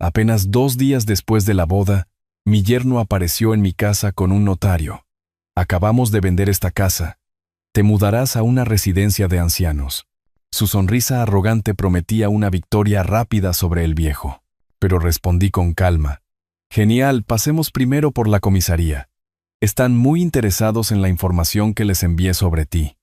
Apenas 2 días después de la boda, mi yerno apareció en mi casa con un notario. Acabamos de vender esta casa. Te mudarás a una residencia de ancianos. Su sonrisa arrogante prometía una victoria rápida sobre el viejo. Pero respondí con calma. Genial, pasemos primero por la comisaría. Están muy interesados en la información que les envié sobre ti.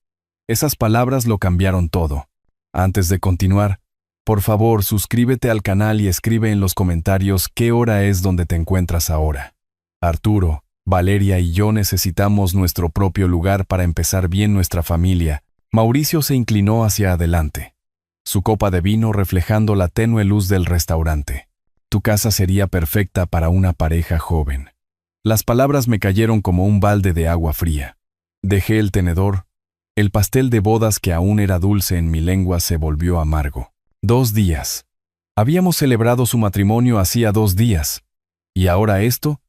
Esas palabras lo cambiaron todo. Antes de continuar, por favor, suscríbete al canal y escribe en los comentarios qué hora es donde te encuentras ahora. Arturo, Valeria y yo necesitamos nuestro propio lugar para empezar bien nuestra familia. Mauricio se inclinó hacia adelante, su copa de vino reflejando la tenue luz del restaurante. Tu casa sería perfecta para una pareja joven. Las palabras me cayeron como un balde de agua fría. Dejé el tenedor. El pastel de bodas que aún era dulce en mi lengua se volvió amargo. 2 días. Habíamos celebrado su matrimonio hacía 2 días. ¿Y ahora esto?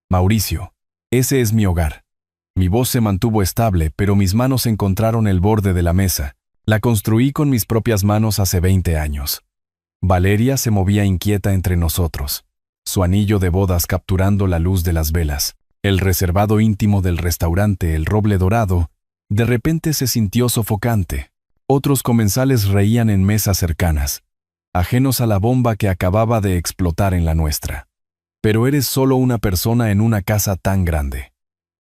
Mauricio, ese es mi hogar. Mi voz se mantuvo estable, pero mis manos encontraron el borde de la mesa. La construí con mis propias manos hace 20 años. Valeria se movía inquieta entre nosotros, su anillo de bodas capturando la luz de las velas. El reservado íntimo del restaurante, el roble dorado, de repente se sintió sofocante. Otros comensales reían en mesas cercanas, ajenos a la bomba que acababa de explotar en la nuestra. Pero eres solo una persona en una casa tan grande.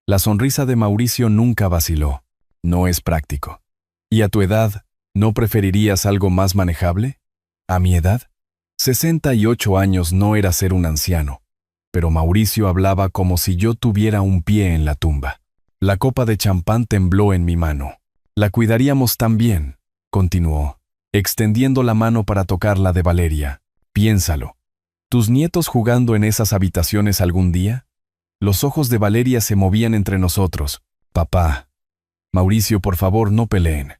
La sonrisa de Mauricio nunca vaciló. No es práctico. ¿Y a tu edad, no preferirías algo más manejable? ¿A mi edad? 68 años no era ser un anciano, pero Mauricio hablaba como si yo tuviera un pie en la tumba. La copa de champán tembló en mi mano. La cuidaríamos tan bien, continuó, extendiendo la mano para tocar la de Valeria. Piénsalo. ¿Tus nietos jugando en esas habitaciones algún día? Los ojos de Valeria se movían entre nosotros. Papá. Mauricio, por favor, no peleen.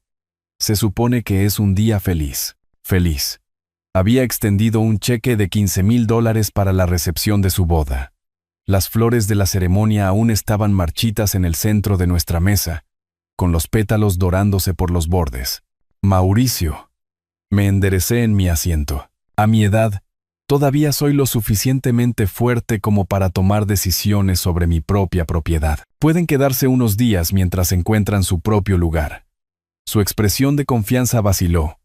Se supone que es un día feliz. Feliz. Había extendido un cheque de $15,000 para la recepción de su boda. Las flores de la ceremonia aún estaban marchitas en el centro de nuestra mesa, con los pétalos dorándose por los bordes. Mauricio. Me enderecé en mi asiento. A mi edad, todavía soy lo suficientemente fuerte como para tomar decisiones sobre mi propia propiedad. Pueden quedarse unos días mientras encuentran su propio lugar. Su expresión de confianza vaciló.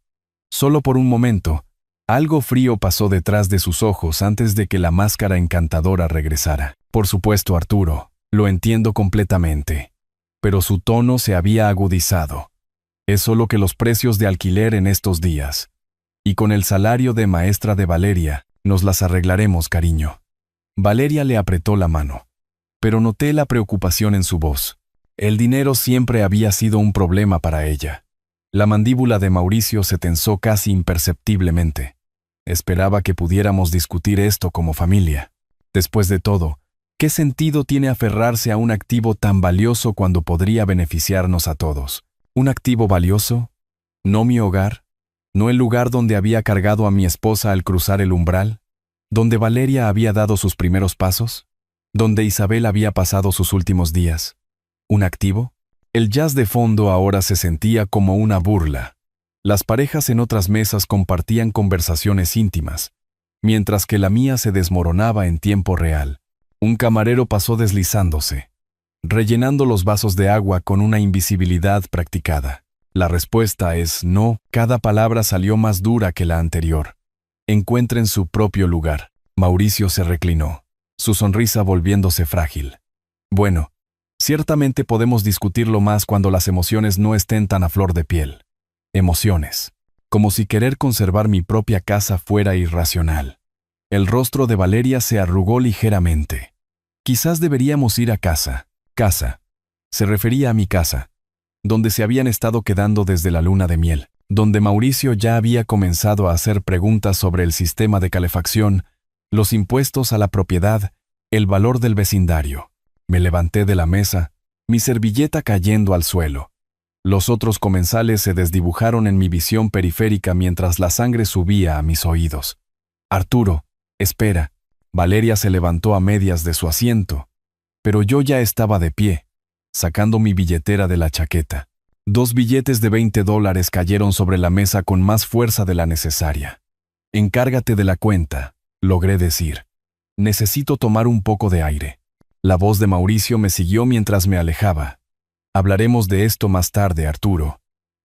Solo por un momento, algo frío pasó detrás de sus ojos antes de que la máscara encantadora regresara. Por supuesto, Arturo, lo entiendo completamente. Pero su tono se había agudizado. Es solo que los precios de alquiler en estos días. Y con el salario de maestra de Valeria, nos las arreglaremos, cariño. Valeria le apretó la mano. Pero noté la preocupación en su voz. El dinero siempre había sido un problema para ella. La mandíbula de Mauricio se tensó casi imperceptiblemente. Esperaba que pudiéramos discutir esto como familia. Después de todo, ¿qué sentido tiene aferrarse a un activo tan valioso cuando podría beneficiarnos a todos? ¿Un activo valioso? ¿No mi hogar? ¿No el lugar donde había cargado a mi esposa al cruzar el umbral? ¿Donde Valeria había dado sus primeros pasos? ¿Donde Isabel había pasado sus últimos días? ¿Un activo? El jazz de fondo ahora se sentía como una burla. Las parejas en otras mesas compartían conversaciones íntimas, mientras que la mía se desmoronaba en tiempo real. Un camarero pasó deslizándose, rellenando los vasos de agua con una invisibilidad practicada. La respuesta es no. Cada palabra salió más dura que la anterior. Encuentren su propio lugar. Mauricio se reclinó, su sonrisa volviéndose frágil. Bueno, ciertamente podemos discutirlo más cuando las emociones no estén tan a flor de piel. Emociones. Como si querer conservar mi propia casa fuera irracional. El rostro de Valeria se arrugó ligeramente. Quizás deberíamos ir a casa. Casa. Se refería a mi casa, donde se habían estado quedando desde la luna de miel, donde Mauricio ya había comenzado a hacer preguntas sobre el sistema de calefacción, los impuestos a la propiedad, el valor del vecindario. Me levanté de la mesa, mi servilleta cayendo al suelo. Los otros comensales se desdibujaron en mi visión periférica mientras la sangre subía a mis oídos. Arturo, espera. Valeria se levantó a medias de su asiento, pero yo ya estaba de pie, sacando mi billetera de la chaqueta. 2 billetes de $20 cayeron sobre la mesa con más fuerza de la necesaria. Encárgate de la cuenta, logré decir. Necesito tomar un poco de aire. La voz de Mauricio me siguió mientras me alejaba. Hablaremos de esto más tarde, Arturo.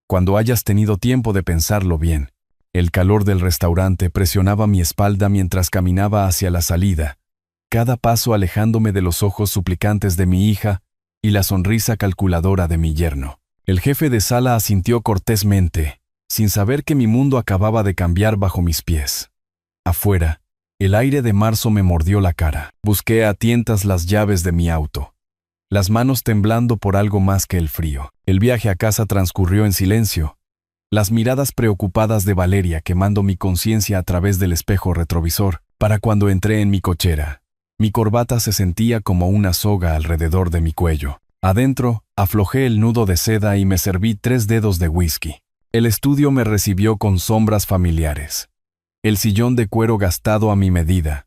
Cuando hayas tenido tiempo de pensarlo bien. El calor del restaurante presionaba mi espalda mientras caminaba hacia la salida, cada paso alejándome de los ojos suplicantes de mi hija y la sonrisa calculadora de mi yerno. El jefe de sala asintió cortésmente, sin saber que mi mundo acababa de cambiar bajo mis pies. Afuera, el aire de marzo me mordió la cara. Busqué a tientas las llaves de mi auto, las manos temblando por algo más que el frío. El viaje a casa transcurrió en silencio, las miradas preocupadas de Valeria quemando mi conciencia a través del espejo retrovisor. Para cuando entré en mi cochera, mi corbata se sentía como una soga alrededor de mi cuello. Adentro, aflojé el nudo de seda y me serví 3 dedos de whisky. El estudio me recibió con sombras familiares. El sillón de cuero gastado a mi medida.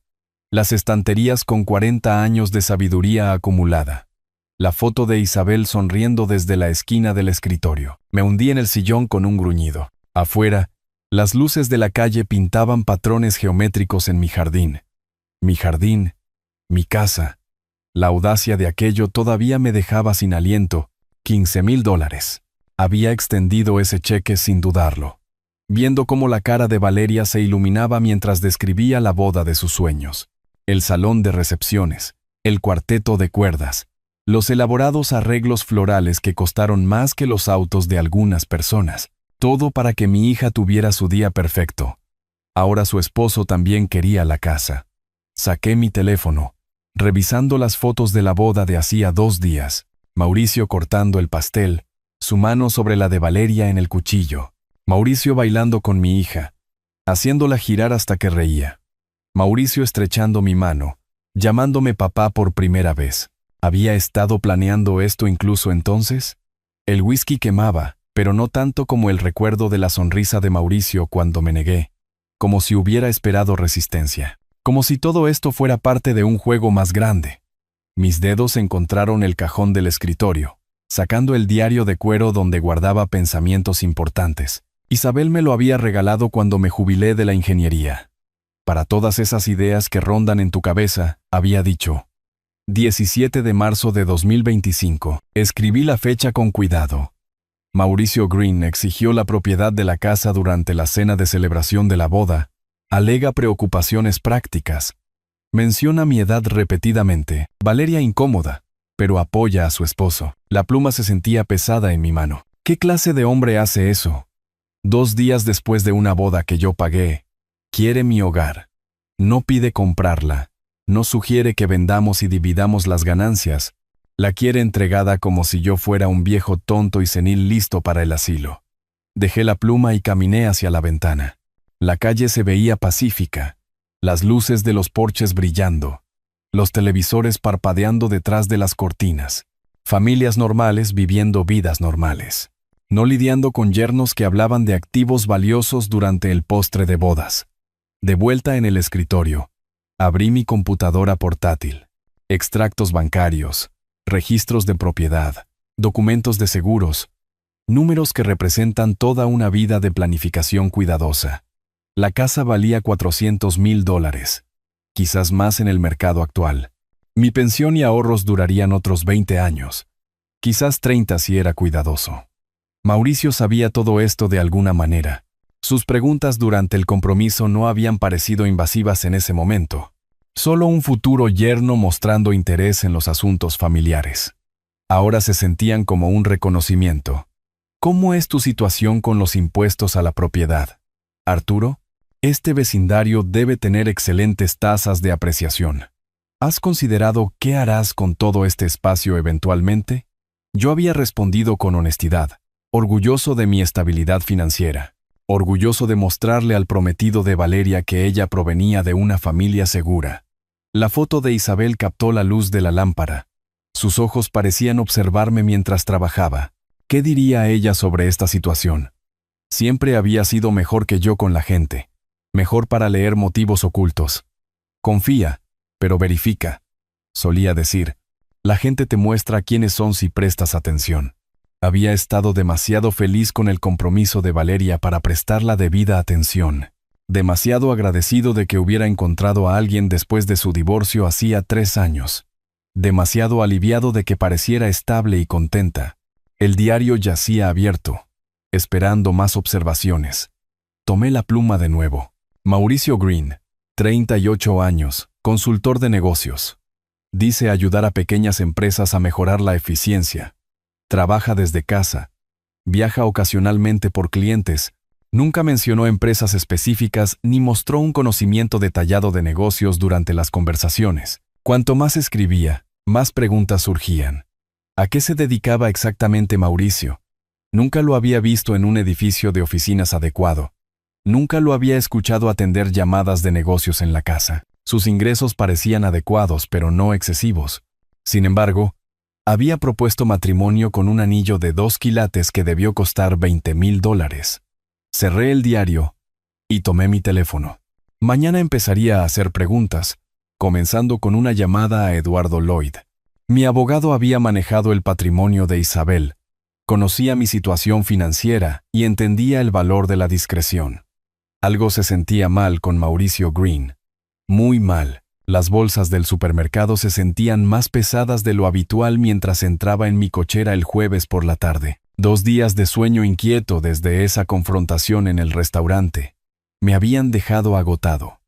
Las estanterías con 40 años de sabiduría acumulada. La foto de Isabel sonriendo desde la esquina del escritorio. Me hundí en el sillón con un gruñido. Afuera, las luces de la calle pintaban patrones geométricos en mi jardín. Mi casa. La audacia de aquello todavía me dejaba sin aliento. $15,000. Había extendido ese cheque sin dudarlo, viendo cómo la cara de Valeria se iluminaba mientras describía la boda de sus sueños. El salón de recepciones, el cuarteto de cuerdas, los elaborados arreglos florales que costaron más que los autos de algunas personas, todo para que mi hija tuviera su día perfecto. Ahora su esposo también quería la casa. Saqué mi teléfono, revisando las fotos de la boda de hacía 2 días, Mauricio cortando el pastel, su mano sobre la de Valeria en el cuchillo, Mauricio bailando con mi hija, haciéndola girar hasta que reía, Mauricio estrechando mi mano, llamándome papá por primera vez. ¿Había estado planeando esto incluso entonces? El whisky quemaba, pero no tanto como el recuerdo de la sonrisa de Mauricio cuando me negué, como si hubiera esperado resistencia, como si todo esto fuera parte de un juego más grande. Mis dedos encontraron el cajón del escritorio, sacando el diario de cuero donde guardaba pensamientos importantes. Isabel me lo había regalado cuando me jubilé de la ingeniería. Para todas esas ideas que rondan en tu cabeza, había dicho. 17 de marzo de 2025. Escribí la fecha con cuidado. Mauricio Green exigió la propiedad de la casa durante la cena de celebración de la boda. Alega preocupaciones prácticas. Menciona mi edad repetidamente. Valeria incómoda, pero apoya a su esposo. La pluma se sentía pesada en mi mano. ¿Qué clase de hombre hace eso? 2 días después de una boda que yo pagué. Quiere mi hogar. No pide comprarla. No sugiere que vendamos y dividamos las ganancias. La quiere entregada como si yo fuera un viejo tonto y senil listo para el asilo. Dejé la pluma y caminé hacia la ventana. La calle se veía pacífica, las luces de los porches brillando, los televisores parpadeando detrás de las cortinas. Familias normales viviendo vidas normales. No lidiando con yernos que hablaban de activos valiosos durante el postre de bodas. De vuelta en el escritorio. Abrí mi computadora portátil. Extractos bancarios, registros de propiedad, documentos de seguros, números que representan toda una vida de planificación cuidadosa. La casa valía $400,000, quizás más en el mercado actual. Mi pensión y ahorros durarían otros 20 años, quizás 30 si era cuidadoso. Mauricio sabía todo esto de alguna manera. Sus preguntas durante el compromiso no habían parecido invasivas en ese momento. Solo un futuro yerno mostrando interés en los asuntos familiares. Ahora se sentían como un reconocimiento. ¿Cómo es tu situación con los impuestos a la propiedad, Arturo? Este vecindario debe tener excelentes tasas de apreciación. ¿Has considerado qué harás con todo este espacio eventualmente? Yo había respondido con honestidad, orgulloso de mi estabilidad financiera. Orgulloso de mostrarle al prometido de Valeria que ella provenía de una familia segura. La foto de Isabel captó la luz de la lámpara. Sus ojos parecían observarme mientras trabajaba. ¿Qué diría ella sobre esta situación? Siempre había sido mejor que yo con la gente. Mejor para leer motivos ocultos. Confía, pero verifica. Solía decir. La gente te muestra quiénes son si prestas atención. Había estado demasiado feliz con el compromiso de Valeria para prestar la debida atención. demasiado agradecido de que hubiera encontrado a alguien después de su divorcio hacía 3 años, demasiado aliviado de que pareciera estable y contenta. El diario yacía abierto, esperando más observaciones. Tomé la pluma de nuevo. Mauricio Green, 38 años, consultor de negocios. Dice ayudar a pequeñas empresas a mejorar la eficiencia. Trabaja desde casa. Viaja ocasionalmente por clientes. Nunca mencionó empresas específicas ni mostró un conocimiento detallado de negocios durante las conversaciones. Cuanto más escribía, más preguntas surgían. ¿A qué se dedicaba exactamente Mauricio? Nunca lo había visto en un edificio de oficinas adecuado. Nunca lo había escuchado atender llamadas de negocios en la casa. Sus ingresos parecían adecuados, pero no excesivos. Sin embargo, había propuesto matrimonio con un anillo de 2 quilates que debió costar $20,000. Cerré el diario y tomé mi teléfono. Mañana empezaría a hacer preguntas, comenzando con una llamada a Eduardo Lloyd. Mi abogado había manejado el patrimonio de Isabel, conocía mi situación financiera y entendía el valor de la discreción. Algo se sentía mal con Mauricio Green. Muy mal. Las bolsas del supermercado se sentían más pesadas de lo habitual mientras entraba en mi cochera el jueves por la tarde. 2 días de sueño inquieto desde esa confrontación en el restaurante me habían dejado agotado.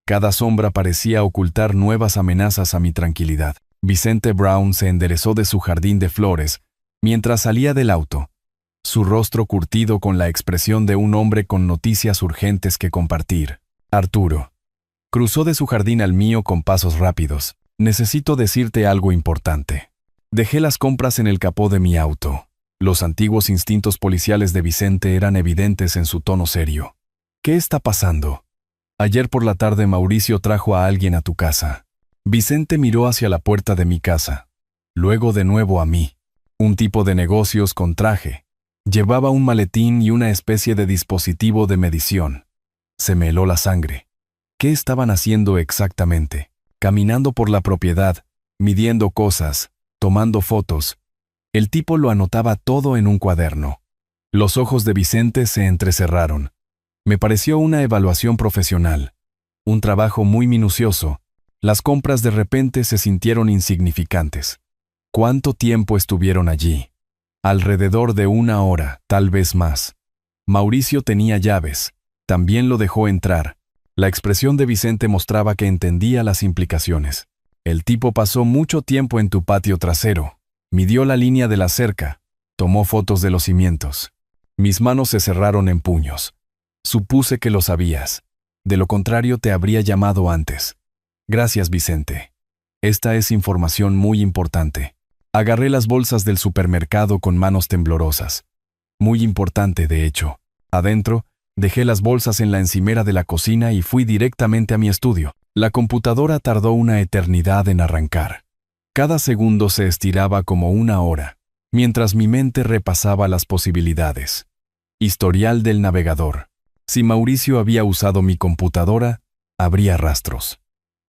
Cada sombra parecía ocultar nuevas amenazas a mi tranquilidad. Vicente Brown se enderezó de su jardín de flores mientras salía del auto, su rostro curtido con la expresión de un hombre con noticias urgentes que compartir. Arturo. Cruzó de su jardín al mío con pasos rápidos. Necesito decirte algo importante. Dejé las compras en el capó de mi auto. Los antiguos instintos policiales de Vicente eran evidentes en su tono serio. ¿Qué está pasando? Ayer por la tarde Mauricio trajo a alguien a tu casa. Vicente miró hacia la puerta de mi casa. Luego de nuevo a mí. Un tipo de negocios con traje. Llevaba un maletín y una especie de dispositivo de medición. Se me heló la sangre. ¿Qué estaban haciendo exactamente? Caminando por la propiedad, midiendo cosas, tomando fotos. El tipo lo anotaba todo en un cuaderno. Los ojos de Vicente se entrecerraron. Me pareció una evaluación profesional. Un trabajo muy minucioso. Las compras de repente se sintieron insignificantes. ¿Cuánto tiempo estuvieron allí? Alrededor de 1 hora, tal vez más. Mauricio tenía llaves. También lo dejó entrar. La expresión de Vicente mostraba que entendía las implicaciones. El tipo pasó mucho tiempo en tu patio trasero. Midió la línea de la cerca. Tomó fotos de los cimientos. Mis manos se cerraron en puños. Supuse que lo sabías. De lo contrario te habría llamado antes. Gracias, Vicente. Esta es información muy importante. Agarré las bolsas del supermercado con manos temblorosas. Muy importante, de hecho. Adentro, dejé las bolsas en la encimera de la cocina y fui directamente a mi estudio. La computadora tardó una eternidad en arrancar. Cada segundo se estiraba como 1 hora, mientras mi mente repasaba las posibilidades. Historial del navegador. Si Mauricio había usado mi computadora, habría rastros.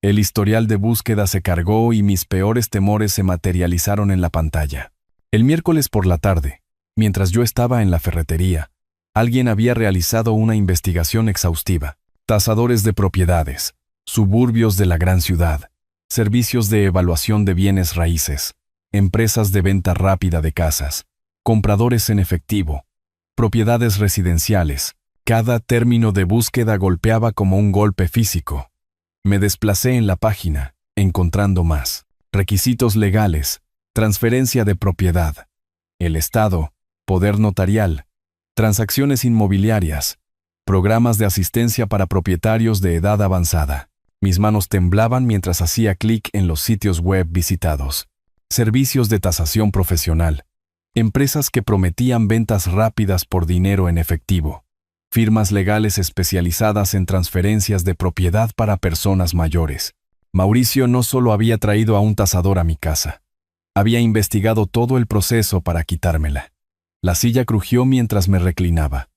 El historial de búsqueda se cargó y mis peores temores se materializaron en la pantalla. El miércoles por la tarde, mientras yo estaba en la ferretería, alguien había realizado una investigación exhaustiva. Tasadores de propiedades, suburbios de la gran ciudad, servicios de evaluación de bienes raíces, empresas de venta rápida de casas, compradores en efectivo, propiedades residenciales. Cada término de búsqueda golpeaba como un golpe físico. Me desplacé en la página, encontrando más. Requisitos legales, transferencia de propiedad, el Estado, poder notarial, transacciones inmobiliarias, programas de asistencia para propietarios de edad avanzada. Mis manos temblaban mientras hacía clic en los sitios web visitados. Servicios de tasación profesional, empresas que prometían ventas rápidas por dinero en efectivo. Firmas legales especializadas en transferencias de propiedad para personas mayores. Mauricio no solo había traído a un tasador a mi casa, había investigado todo el proceso para quitármela. La silla crujió mientras me reclinaba,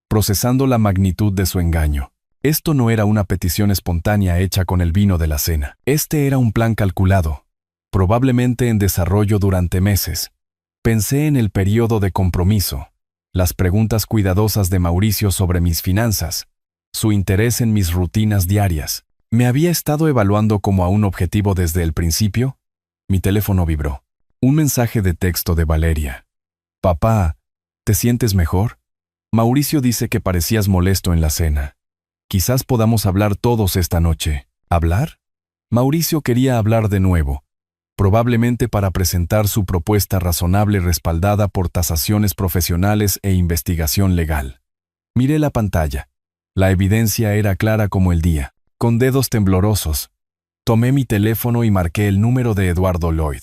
procesando la magnitud de su engaño. Esto no era una petición espontánea hecha con el vino de la cena. Este era un plan calculado, probablemente en desarrollo durante meses. Pensé en el periodo de compromiso, las preguntas cuidadosas de Mauricio sobre mis finanzas, su interés en mis rutinas diarias. ¿Me había estado evaluando como a un objetivo desde el principio? Mi teléfono vibró. Un mensaje de texto de Valeria. Papá, ¿te sientes mejor? Mauricio dice que parecías molesto en la cena. Quizás podamos hablar todos esta noche. ¿Hablar? Mauricio quería hablar de nuevo, probablemente para presentar su propuesta razonable respaldada por tasaciones profesionales e investigación legal. Miré la pantalla. La evidencia era clara como el día. Con dedos temblorosos, tomé mi teléfono y marqué el número de Eduardo Lloyd.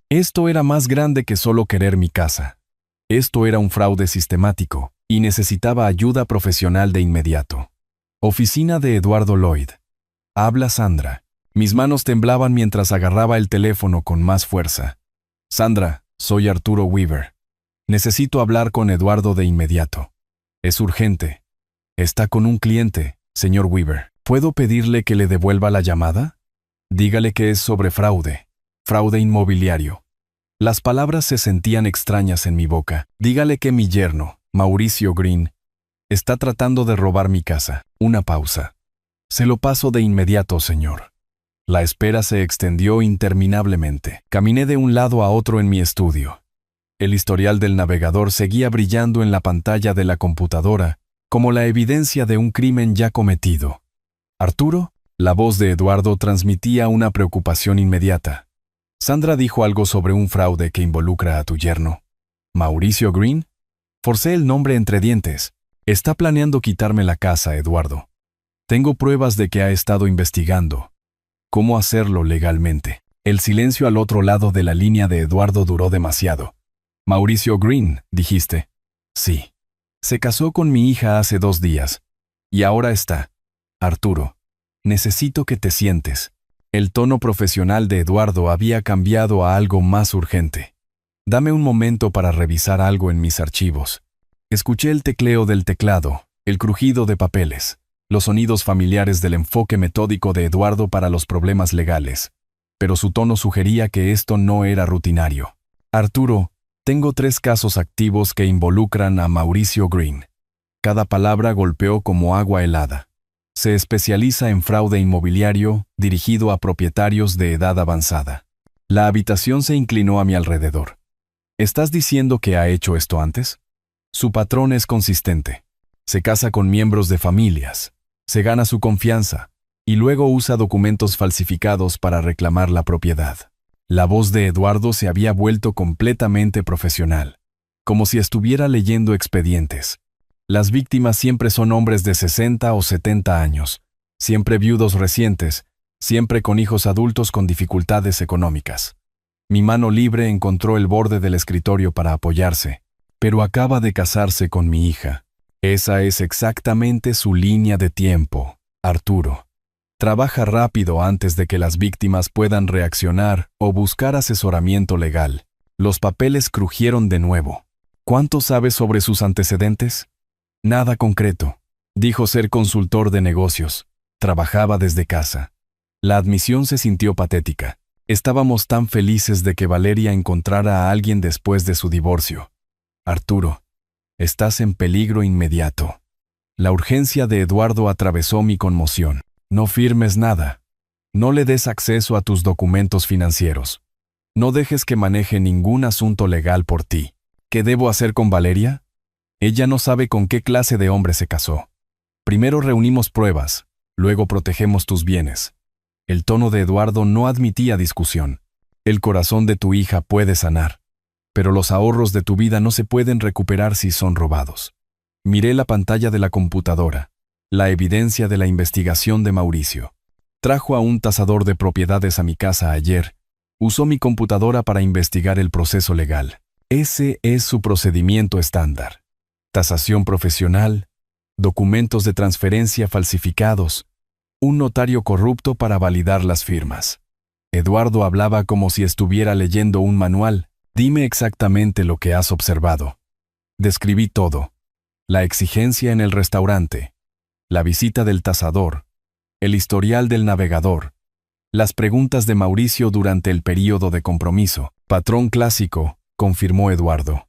Esto era más grande que solo querer mi casa. Esto era un fraude sistemático y necesitaba ayuda profesional de inmediato. Oficina de Eduardo Lloyd. Habla Sandra. Mis manos temblaban mientras agarraba el teléfono con más fuerza. Sandra, soy Arturo Weaver. Necesito hablar con Eduardo de inmediato. Es urgente. Está con un cliente, señor Weaver. ¿Puedo pedirle que le devuelva la llamada? Dígale que es sobre fraude. Fraude inmobiliario. Las palabras se sentían extrañas en mi boca. Dígale que mi yerno, Mauricio Green, está tratando de robar mi casa. Una pausa. Se lo paso de inmediato, señor. La espera se extendió interminablemente. Caminé de un lado a otro en mi estudio. El historial del navegador seguía brillando en la pantalla de la computadora, como la evidencia de un crimen ya cometido. ¿Arturo? La voz de Eduardo transmitía una preocupación inmediata. Sandra dijo algo sobre un fraude que involucra a tu yerno. ¿Mauricio Green? Forcé el nombre entre dientes. Está planeando quitarme la casa, Eduardo. Tengo pruebas de que ha estado investigando. ¿Cómo hacerlo legalmente? El silencio al otro lado de la línea de Eduardo duró demasiado. Mauricio Green, dijiste. Sí. Se casó con mi hija hace 2 días. Y ahora está. Arturo, necesito que te sientes. El tono profesional de Eduardo había cambiado a algo más urgente. Dame un momento para revisar algo en mis archivos. Escuché el tecleo del teclado, el crujido de papeles, los sonidos familiares del enfoque metódico de Eduardo para los problemas legales. Pero su tono sugería que esto no era rutinario. Arturo, tengo 3 casos activos que involucran a Mauricio Green. Cada palabra golpeó como agua helada. Se especializa en fraude inmobiliario dirigido a propietarios de edad avanzada. La habitación se inclinó a mi alrededor. ¿Estás diciendo que ha hecho esto antes? Su patrón es consistente. Se casa con miembros de familias, se gana su confianza y luego usa documentos falsificados para reclamar la propiedad. La voz de Eduardo se había vuelto completamente profesional, como si estuviera leyendo expedientes. Las víctimas siempre son hombres de 60 o 70 años, siempre viudos recientes, siempre con hijos adultos con dificultades económicas. Mi mano libre encontró el borde del escritorio para apoyarse, pero acaba de casarse con mi hija. Esa es exactamente su línea de tiempo, Arturo. Trabaja rápido antes de que las víctimas puedan reaccionar o buscar asesoramiento legal. Los papeles crujieron de nuevo. ¿Cuánto sabes sobre sus antecedentes? Nada concreto. Dijo ser consultor de negocios. Trabajaba desde casa. La admisión se sintió patética. Estábamos tan felices de que Valeria encontrara a alguien después de su divorcio. Arturo, estás en peligro inmediato. La urgencia de Eduardo atravesó mi conmoción. No firmes nada. No le des acceso a tus documentos financieros. No dejes que maneje ningún asunto legal por ti. ¿Qué debo hacer con Valeria? Ella no sabe con qué clase de hombre se casó. Primero reunimos pruebas, luego protegemos tus bienes. El tono de Eduardo no admitía discusión. El corazón de tu hija puede sanar, pero los ahorros de tu vida no se pueden recuperar si son robados. Miré la pantalla de la computadora, la evidencia de la investigación de Mauricio. Trajo a un tasador de propiedades a mi casa ayer. Usó mi computadora para investigar el proceso legal. Ese es su procedimiento estándar. Tasación profesional, documentos de transferencia falsificados, un notario corrupto para validar las firmas. Eduardo hablaba como si estuviera leyendo un manual. Dime exactamente lo que has observado. Describí todo. La exigencia en el restaurante, la visita del tasador, el historial del navegador, las preguntas de Mauricio durante el período de compromiso. Patrón clásico, confirmó Eduardo.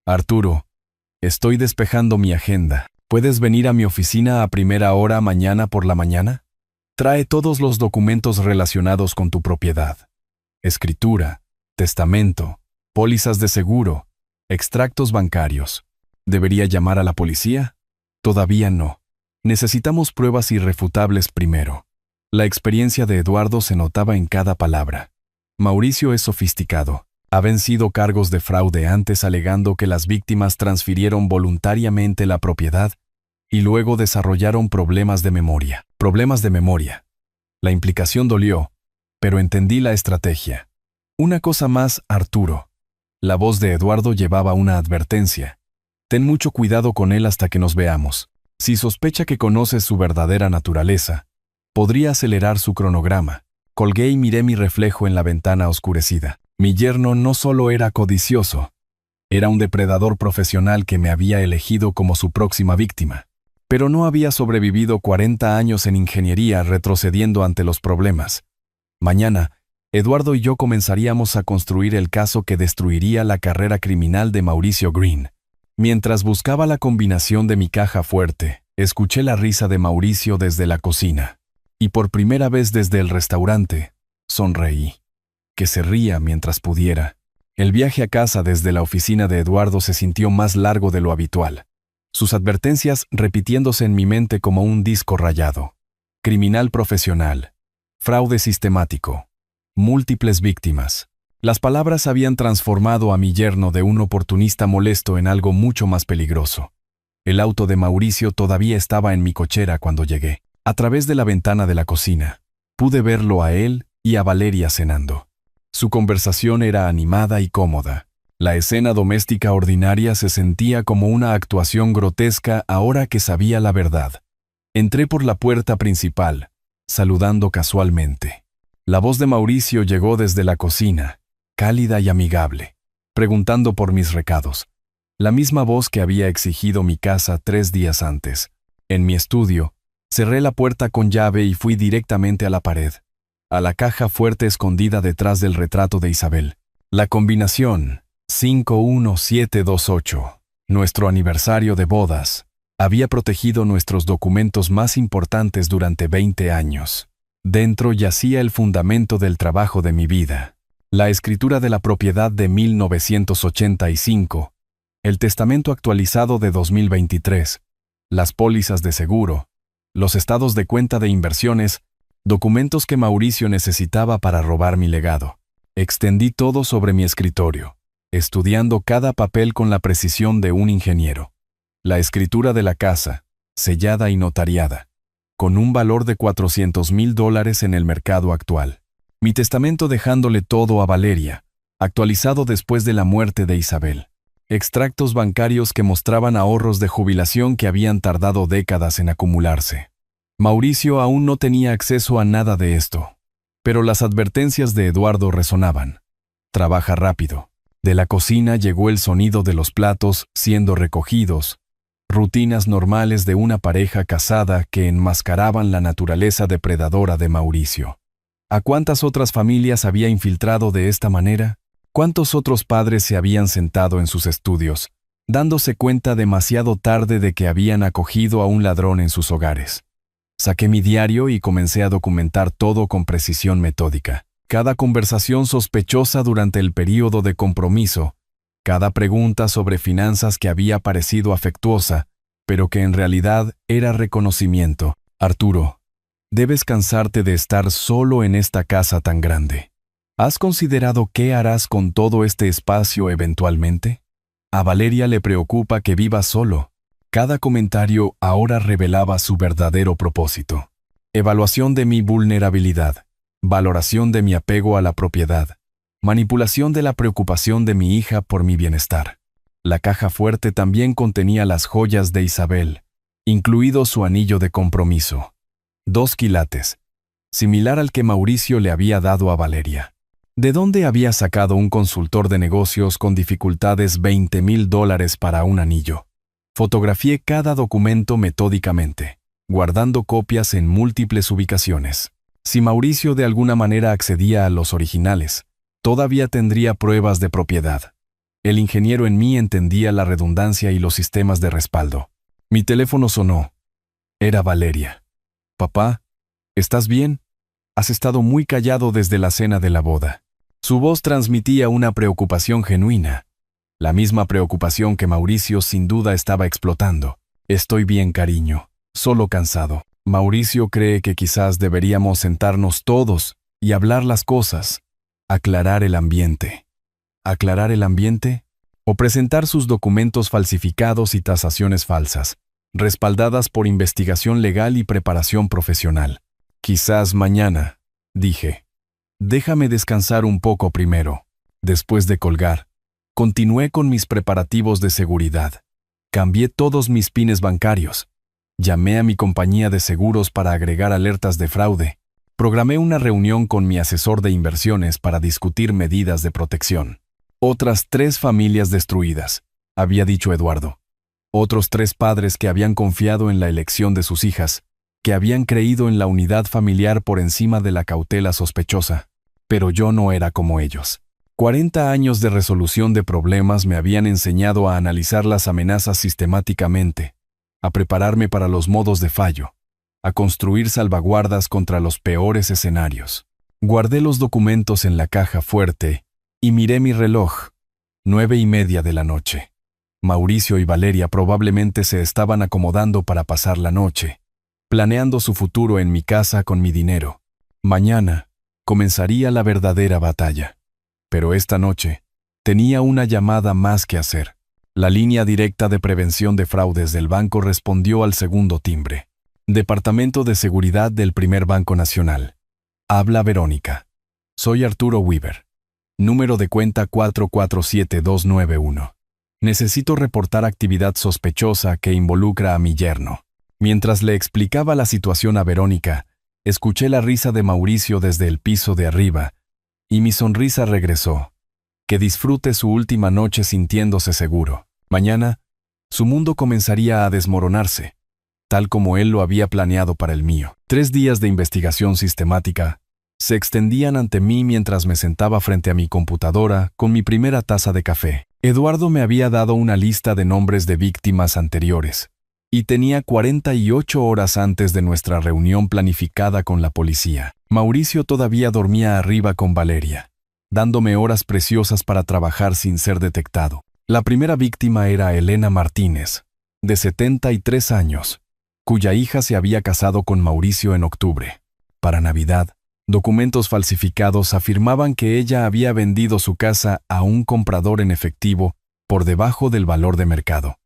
Arturo, estoy despejando mi agenda. ¿Puedes venir a mi oficina a primera hora mañana por la mañana? Trae todos los documentos relacionados con tu propiedad. Escritura, testamento, pólizas de seguro, extractos bancarios. ¿Debería llamar a la policía? Todavía no. Necesitamos pruebas irrefutables primero. La experiencia de Eduardo se notaba en cada palabra. Mauricio es sofisticado. Ha vencido cargos de fraude antes alegando que las víctimas transfirieron voluntariamente la propiedad y luego desarrollaron problemas de memoria. Problemas de memoria. La implicación dolió, pero entendí la estrategia. Una cosa más, Arturo. La voz de Eduardo llevaba una advertencia. Ten mucho cuidado con él hasta que nos veamos. Si sospecha que conoces su verdadera naturaleza, podría acelerar su cronograma. Colgué y miré mi reflejo en la ventana oscurecida. Mi yerno no solo era codicioso, era un depredador profesional que me había elegido como su próxima víctima. Pero no había sobrevivido 40 años en ingeniería retrocediendo ante los problemas. Mañana, Eduardo y yo comenzaríamos a construir el caso que destruiría la carrera criminal de Mauricio Green. Mientras buscaba la combinación de mi caja fuerte, escuché la risa de Mauricio desde la cocina. Y por primera vez desde el restaurante, sonreí. Que se ría mientras pudiera. El viaje a casa desde la oficina de Eduardo se sintió más largo de lo habitual. Sus advertencias repitiéndose en mi mente como un disco rayado. Criminal profesional. Fraude sistemático. Múltiples víctimas. Las palabras habían transformado a mi yerno de un oportunista molesto en algo mucho más peligroso. El auto de Mauricio todavía estaba en mi cochera cuando llegué. A través de la ventana de la cocina, pude verlo a él y a Valeria cenando. Su conversación era animada y cómoda. La escena doméstica ordinaria se sentía como una actuación grotesca ahora que sabía la verdad. Entré por la puerta principal, saludando casualmente. La voz de Mauricio llegó desde la cocina, cálida y amigable, preguntando por mis recados. La misma voz que había exigido mi casa 3 días antes. En mi estudio, cerré la puerta con llave y fui directamente a la pared, a la caja fuerte escondida detrás del retrato de Isabel. La combinación 51728, nuestro aniversario de bodas, había protegido nuestros documentos más importantes durante 20 años. Dentro yacía el fundamento del trabajo de mi vida, la escritura de la propiedad de 1985, el testamento actualizado de 2023, las pólizas de seguro, los estados de cuenta de inversiones, documentos que Mauricio necesitaba para robar mi legado. Extendí todo sobre mi escritorio, estudiando cada papel con la precisión de un ingeniero. La escritura de la casa, sellada y notariada, con un valor de $400,000 en el mercado actual. Mi testamento dejándole todo a Valeria, actualizado después de la muerte de Isabel. Extractos bancarios que mostraban ahorros de jubilación que habían tardado décadas en acumularse. Mauricio aún no tenía acceso a nada de esto, pero las advertencias de Eduardo resonaban. Trabaja rápido. De la cocina llegó el sonido de los platos siendo recogidos, rutinas normales de una pareja casada que enmascaraban la naturaleza depredadora de Mauricio. ¿A cuántas otras familias había infiltrado de esta manera? ¿Cuántos otros padres se habían sentado en sus estudios, dándose cuenta demasiado tarde de que habían acogido a un ladrón en sus hogares? Saqué mi diario y comencé a documentar todo con precisión metódica. Cada conversación sospechosa durante el período de compromiso, cada pregunta sobre finanzas que había parecido afectuosa, pero que en realidad era reconocimiento. Arturo, debes cansarte de estar solo en esta casa tan grande. ¿Has considerado qué harás con todo este espacio eventualmente? A Valeria le preocupa que viva solo. Cada comentario ahora revelaba su verdadero propósito. Evaluación de mi vulnerabilidad, valoración de mi apego a la propiedad, manipulación de la preocupación de mi hija por mi bienestar. La caja fuerte también contenía las joyas de Isabel, incluido su anillo de compromiso. 2 quilates, similar al que Mauricio le había dado a Valeria. ¿De dónde había sacado un consultor de negocios con dificultades $20,000 para un anillo? Fotografié cada documento metódicamente, guardando copias en múltiples ubicaciones. Si Mauricio de alguna manera accedía a los originales, todavía tendría pruebas de propiedad. El ingeniero en mí entendía la redundancia y los sistemas de respaldo. Mi teléfono sonó. Era Valeria. «Papá, ¿estás bien? Has estado muy callado desde la cena de la boda». Su voz transmitía una preocupación genuina, la misma preocupación que Mauricio sin duda estaba explotando. «Estoy bien, cariño, solo cansado». Mauricio cree que quizás deberíamos sentarnos todos y hablar las cosas, aclarar el ambiente. ¿Aclarar el ambiente? O presentar sus documentos falsificados y tasaciones falsas, respaldadas por investigación legal y preparación profesional. Quizás mañana, dije. Déjame descansar un poco primero. Después de colgar, continué con mis preparativos de seguridad. Cambié todos mis pines bancarios. Llamé a mi compañía de seguros para agregar alertas de fraude. Programé una reunión con mi asesor de inversiones para discutir medidas de protección. Otras 3 familias destruidas, había dicho Eduardo. Otros 3 padres que habían confiado en la elección de sus hijas, que habían creído en la unidad familiar por encima de la cautela sospechosa. Pero yo no era como ellos. 40 años de resolución de problemas me habían enseñado a analizar las amenazas sistemáticamente, a prepararme para los modos de fallo, a construir salvaguardas contra los peores escenarios. Guardé los documentos en la caja fuerte y miré mi reloj. 9:30 de la noche. Mauricio y Valeria probablemente se estaban acomodando para pasar la noche, planeando su futuro en mi casa con mi dinero. Mañana comenzaría la verdadera batalla. Pero esta noche tenía una llamada más que hacer. La línea directa de prevención de fraudes del banco respondió al segundo timbre. Departamento de Seguridad del Primer Banco Nacional. Habla Verónica. Soy Arturo Weaver. Número de cuenta 447291. Necesito reportar actividad sospechosa que involucra a mi yerno. Mientras le explicaba la situación a Verónica, escuché la risa de Mauricio desde el piso de arriba, y mi sonrisa regresó. Que disfrute su última noche sintiéndose seguro. Mañana, su mundo comenzaría a desmoronarse, tal como él lo había planeado para el mío. 3 días de investigación sistemática se extendían ante mí mientras me sentaba frente a mi computadora con mi primera taza de café. Eduardo me había dado una lista de nombres de víctimas anteriores, y tenía 48 horas antes de nuestra reunión planificada con la policía. Mauricio todavía dormía arriba con Valeria, dándome horas preciosas para trabajar sin ser detectado. La primera víctima era Elena Martínez, de 73 años, cuya hija se había casado con Mauricio en octubre. Para Navidad, documentos falsificados afirmaban que ella había vendido su casa a un comprador en efectivo por debajo del valor de mercado.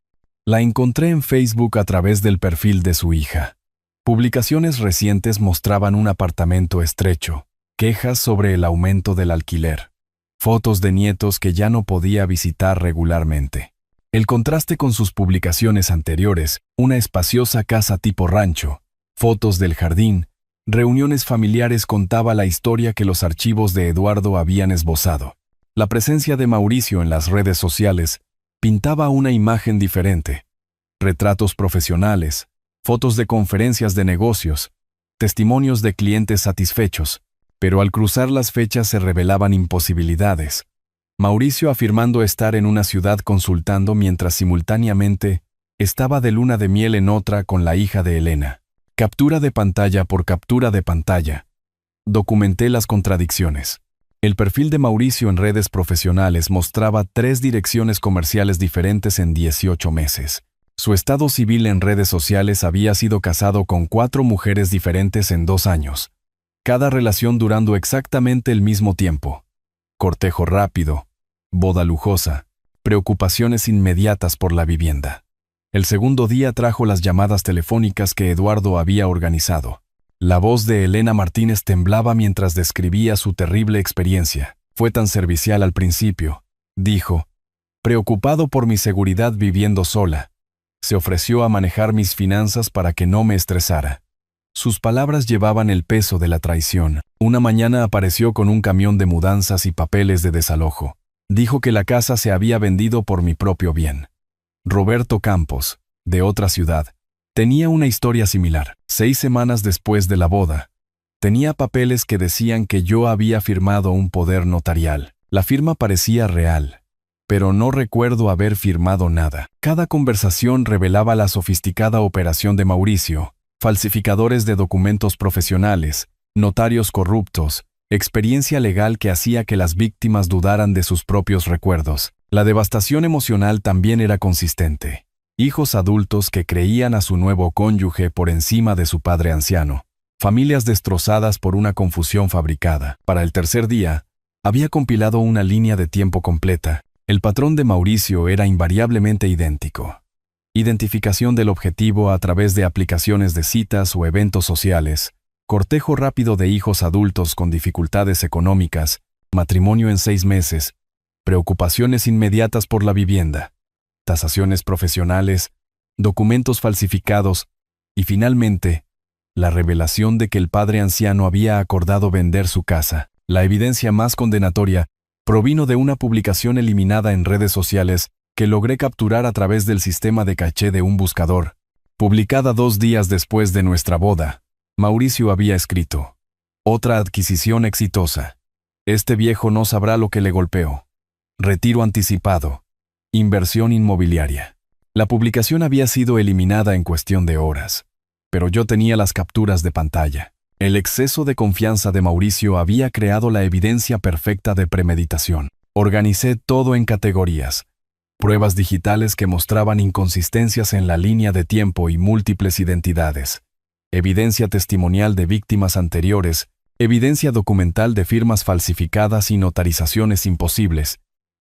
La encontré en Facebook a través del perfil de su hija. Publicaciones recientes mostraban un apartamento estrecho, quejas sobre el aumento del alquiler, fotos de nietos que ya no podía visitar regularmente. El contraste con sus publicaciones anteriores, una espaciosa casa tipo rancho, fotos del jardín, reuniones familiares, contaba la historia que los archivos de Eduardo habían esbozado. La presencia de Mauricio en las redes sociales pintaba una imagen diferente. Retratos profesionales, fotos de conferencias de negocios, testimonios de clientes satisfechos, pero al cruzar las fechas se revelaban imposibilidades. Mauricio afirmando estar en una ciudad consultando mientras simultáneamente estaba de luna de miel en otra con la hija de Elena. Captura de pantalla por captura de pantalla. Documenté las contradicciones. El perfil de Mauricio en redes profesionales mostraba 3 direcciones comerciales diferentes en 18 meses. Su estado civil en redes sociales había sido casado con 4 mujeres diferentes en 2 años. Cada relación durando exactamente el mismo tiempo. Cortejo rápido, boda lujosa, preocupaciones inmediatas por la vivienda. El segundo día trajo las llamadas telefónicas que Eduardo había organizado. La voz de Elena Martínez temblaba mientras describía su terrible experiencia. Fue tan servicial al principio, dijo, preocupado por mi seguridad viviendo sola. Se ofreció a manejar mis finanzas para que no me estresara. Sus palabras llevaban el peso de la traición. Una mañana apareció con un camión de mudanzas y papeles de desalojo. Dijo que la casa se había vendido por mi propio bien. Roberto Campos, de otra ciudad, tenía una historia similar. 6 semanas después de la boda, tenía papeles que decían que yo había firmado un poder notarial. La firma parecía real, pero no recuerdo haber firmado nada. Cada conversación revelaba la sofisticada operación de Mauricio, falsificadores de documentos profesionales, notarios corruptos, experiencia legal que hacía que las víctimas dudaran de sus propios recuerdos. La devastación emocional también era consistente. Hijos adultos que creían a su nuevo cónyuge por encima de su padre anciano. Familias destrozadas por una confusión fabricada. Para el tercer día, había compilado una línea de tiempo completa. El patrón de Mauricio era invariablemente idéntico. Identificación del objetivo a través de aplicaciones de citas o eventos sociales, cortejo rápido de hijos adultos con dificultades económicas, matrimonio en 6 meses, preocupaciones inmediatas por la vivienda, tasaciones profesionales, documentos falsificados y finalmente, la revelación de que el padre anciano había acordado vender su casa. La evidencia más condenatoria provino de una publicación eliminada en redes sociales que logré capturar a través del sistema de caché de un buscador. Publicada 2 días después de nuestra boda, Mauricio había escrito: otra adquisición exitosa. Este viejo no sabrá lo que le golpeó. Retiro anticipado. Inversión inmobiliaria. La publicación había sido eliminada en cuestión de horas, pero yo tenía las capturas de pantalla. El exceso de confianza de Mauricio había creado la evidencia perfecta de premeditación. Organicé todo en categorías. Pruebas digitales que mostraban inconsistencias en la línea de tiempo y múltiples identidades. Evidencia testimonial de víctimas anteriores. Evidencia documental de firmas falsificadas y notarizaciones imposibles.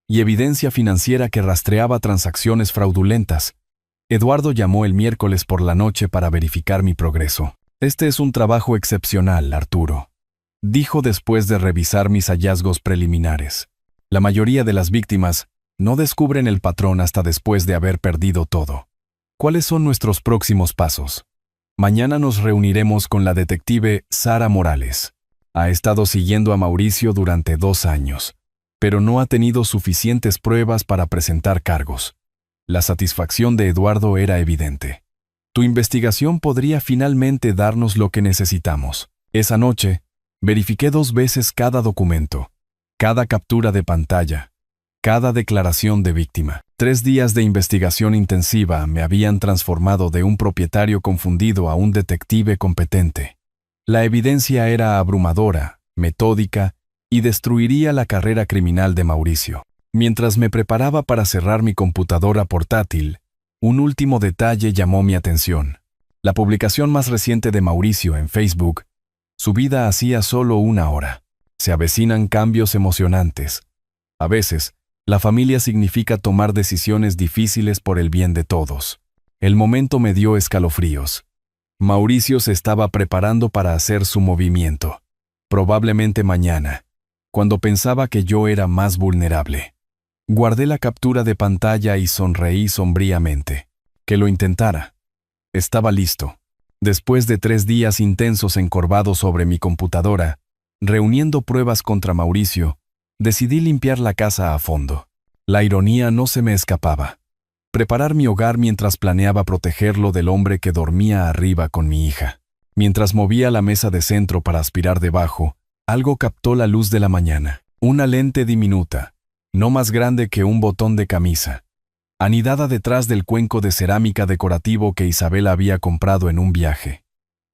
Y evidencia financiera que rastreaba transacciones fraudulentas. Eduardo llamó el miércoles por la noche para verificar mi progreso. Este es un trabajo excepcional, Arturo, dijo después de revisar mis hallazgos preliminares. La mayoría de las víctimas no descubren el patrón hasta después de haber perdido todo. ¿Cuáles son nuestros próximos pasos? Mañana nos reuniremos con la detective Sara Morales. Ha estado siguiendo a Mauricio durante 2 años, pero no ha tenido suficientes pruebas para presentar cargos. La satisfacción de Eduardo era evidente. Tu investigación podría finalmente darnos lo que necesitamos. Esa noche, verifiqué 2 veces cada documento, cada captura de pantalla, cada declaración de víctima. 3 días de investigación intensiva me habían transformado de un propietario confundido a un detective competente. La evidencia era abrumadora, metódica y destruiría la carrera criminal de Mauricio. Mientras me preparaba para cerrar mi computadora portátil, un último detalle llamó mi atención. La publicación más reciente de Mauricio en Facebook, subida hacía solo 1 hora. Se avecinan cambios emocionantes. A veces, la familia significa tomar decisiones difíciles por el bien de todos. El momento me dio escalofríos. Mauricio se estaba preparando para hacer su movimiento. Probablemente mañana, cuando pensaba que yo era más vulnerable. Guardé la captura de pantalla y sonreí sombríamente. Que lo intentara. Estaba listo. Después de 3 días intensos encorvado sobre mi computadora, reuniendo pruebas contra Mauricio, decidí limpiar la casa a fondo. La ironía no se me escapaba. Preparar mi hogar mientras planeaba protegerlo del hombre que dormía arriba con mi hija. Mientras movía la mesa de centro para aspirar debajo, algo captó la luz de la mañana. Una lente diminuta, no más grande que un botón de camisa, anidada detrás del cuenco de cerámica decorativo que Isabel había comprado en un viaje.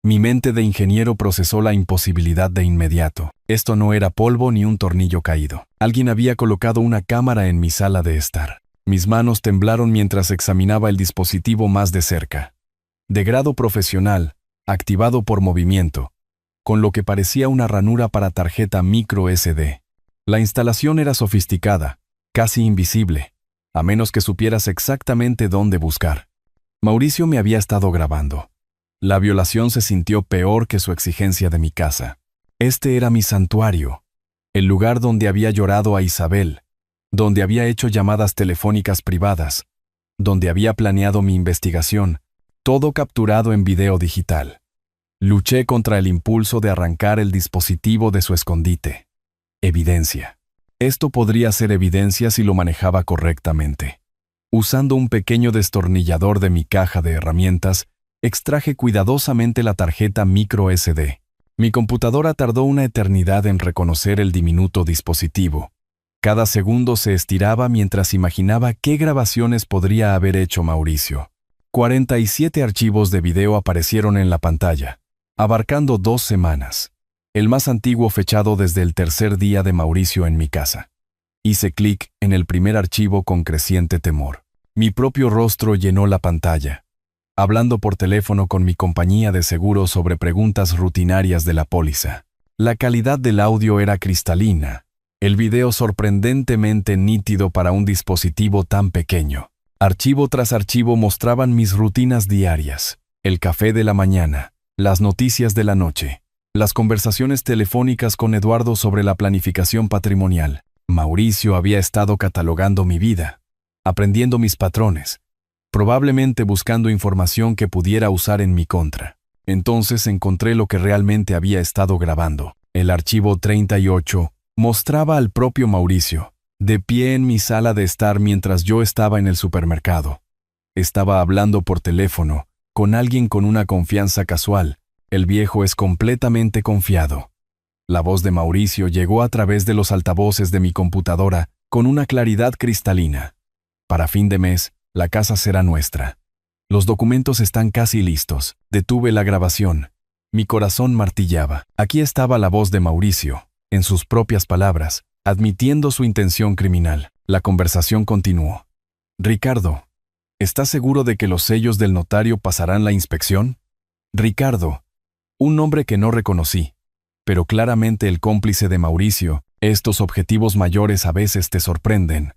Mi mente de ingeniero procesó la imposibilidad de inmediato. Esto no era polvo ni un tornillo caído. Alguien había colocado una cámara en mi sala de estar. Mis manos temblaron mientras examinaba el dispositivo más de cerca. De grado profesional, activado por movimiento, con lo que parecía una ranura para tarjeta micro SD. La instalación era sofisticada, casi invisible, a menos que supieras exactamente dónde buscar. Mauricio me había estado grabando. La violación se sintió peor que su exigencia de mi casa. Este era mi santuario, el lugar donde había llorado a Isabel, donde había hecho llamadas telefónicas privadas, donde había planeado mi investigación, todo capturado en video digital. Luché contra el impulso de arrancar el dispositivo de su escondite. Evidencia. Esto podría ser evidencia si lo manejaba correctamente. Usando un pequeño destornillador de mi caja de herramientas, extraje cuidadosamente la tarjeta micro SD. Mi computadora tardó una eternidad en reconocer el diminuto dispositivo, Cada segundo se estiraba mientras imaginaba qué grabaciones podría haber hecho Mauricio. 47 archivos de video aparecieron en la pantalla, abarcando 2 semanas. El más antiguo fechado desde el tercer día de Mauricio en mi casa. Hice clic en el primer archivo con creciente temor. Mi propio rostro llenó la pantalla. Hablando por teléfono con mi compañía de seguros sobre preguntas rutinarias de la póliza. La calidad del audio era cristalina. El video sorprendentemente nítido para un dispositivo tan pequeño. Archivo tras archivo mostraban mis rutinas diarias. El café de la mañana, las noticias de la noche, las conversaciones telefónicas con Eduardo sobre la planificación patrimonial. Mauricio había estado catalogando mi vida, aprendiendo mis patrones, probablemente buscando información que pudiera usar en mi contra. Entonces encontré lo que realmente había estado grabando. El archivo 38 mostraba al propio Mauricio, de pie en mi sala de estar mientras yo estaba en el supermercado. Estaba hablando por teléfono, con alguien con una confianza casual. El viejo es completamente confiado. La voz de Mauricio llegó a través de los altavoces de mi computadora, con una claridad cristalina. Para fin de mes, la casa será nuestra. Los documentos están casi listos. Detuve la grabación. Mi corazón martillaba. Aquí estaba la voz de Mauricio, en sus propias palabras, admitiendo su intención criminal. La conversación continuó. Ricardo, ¿estás seguro de que los sellos del notario pasarán la inspección? Ricardo, un nombre que no reconocí, pero claramente el cómplice de Mauricio. Estos objetivos mayores a veces te sorprenden.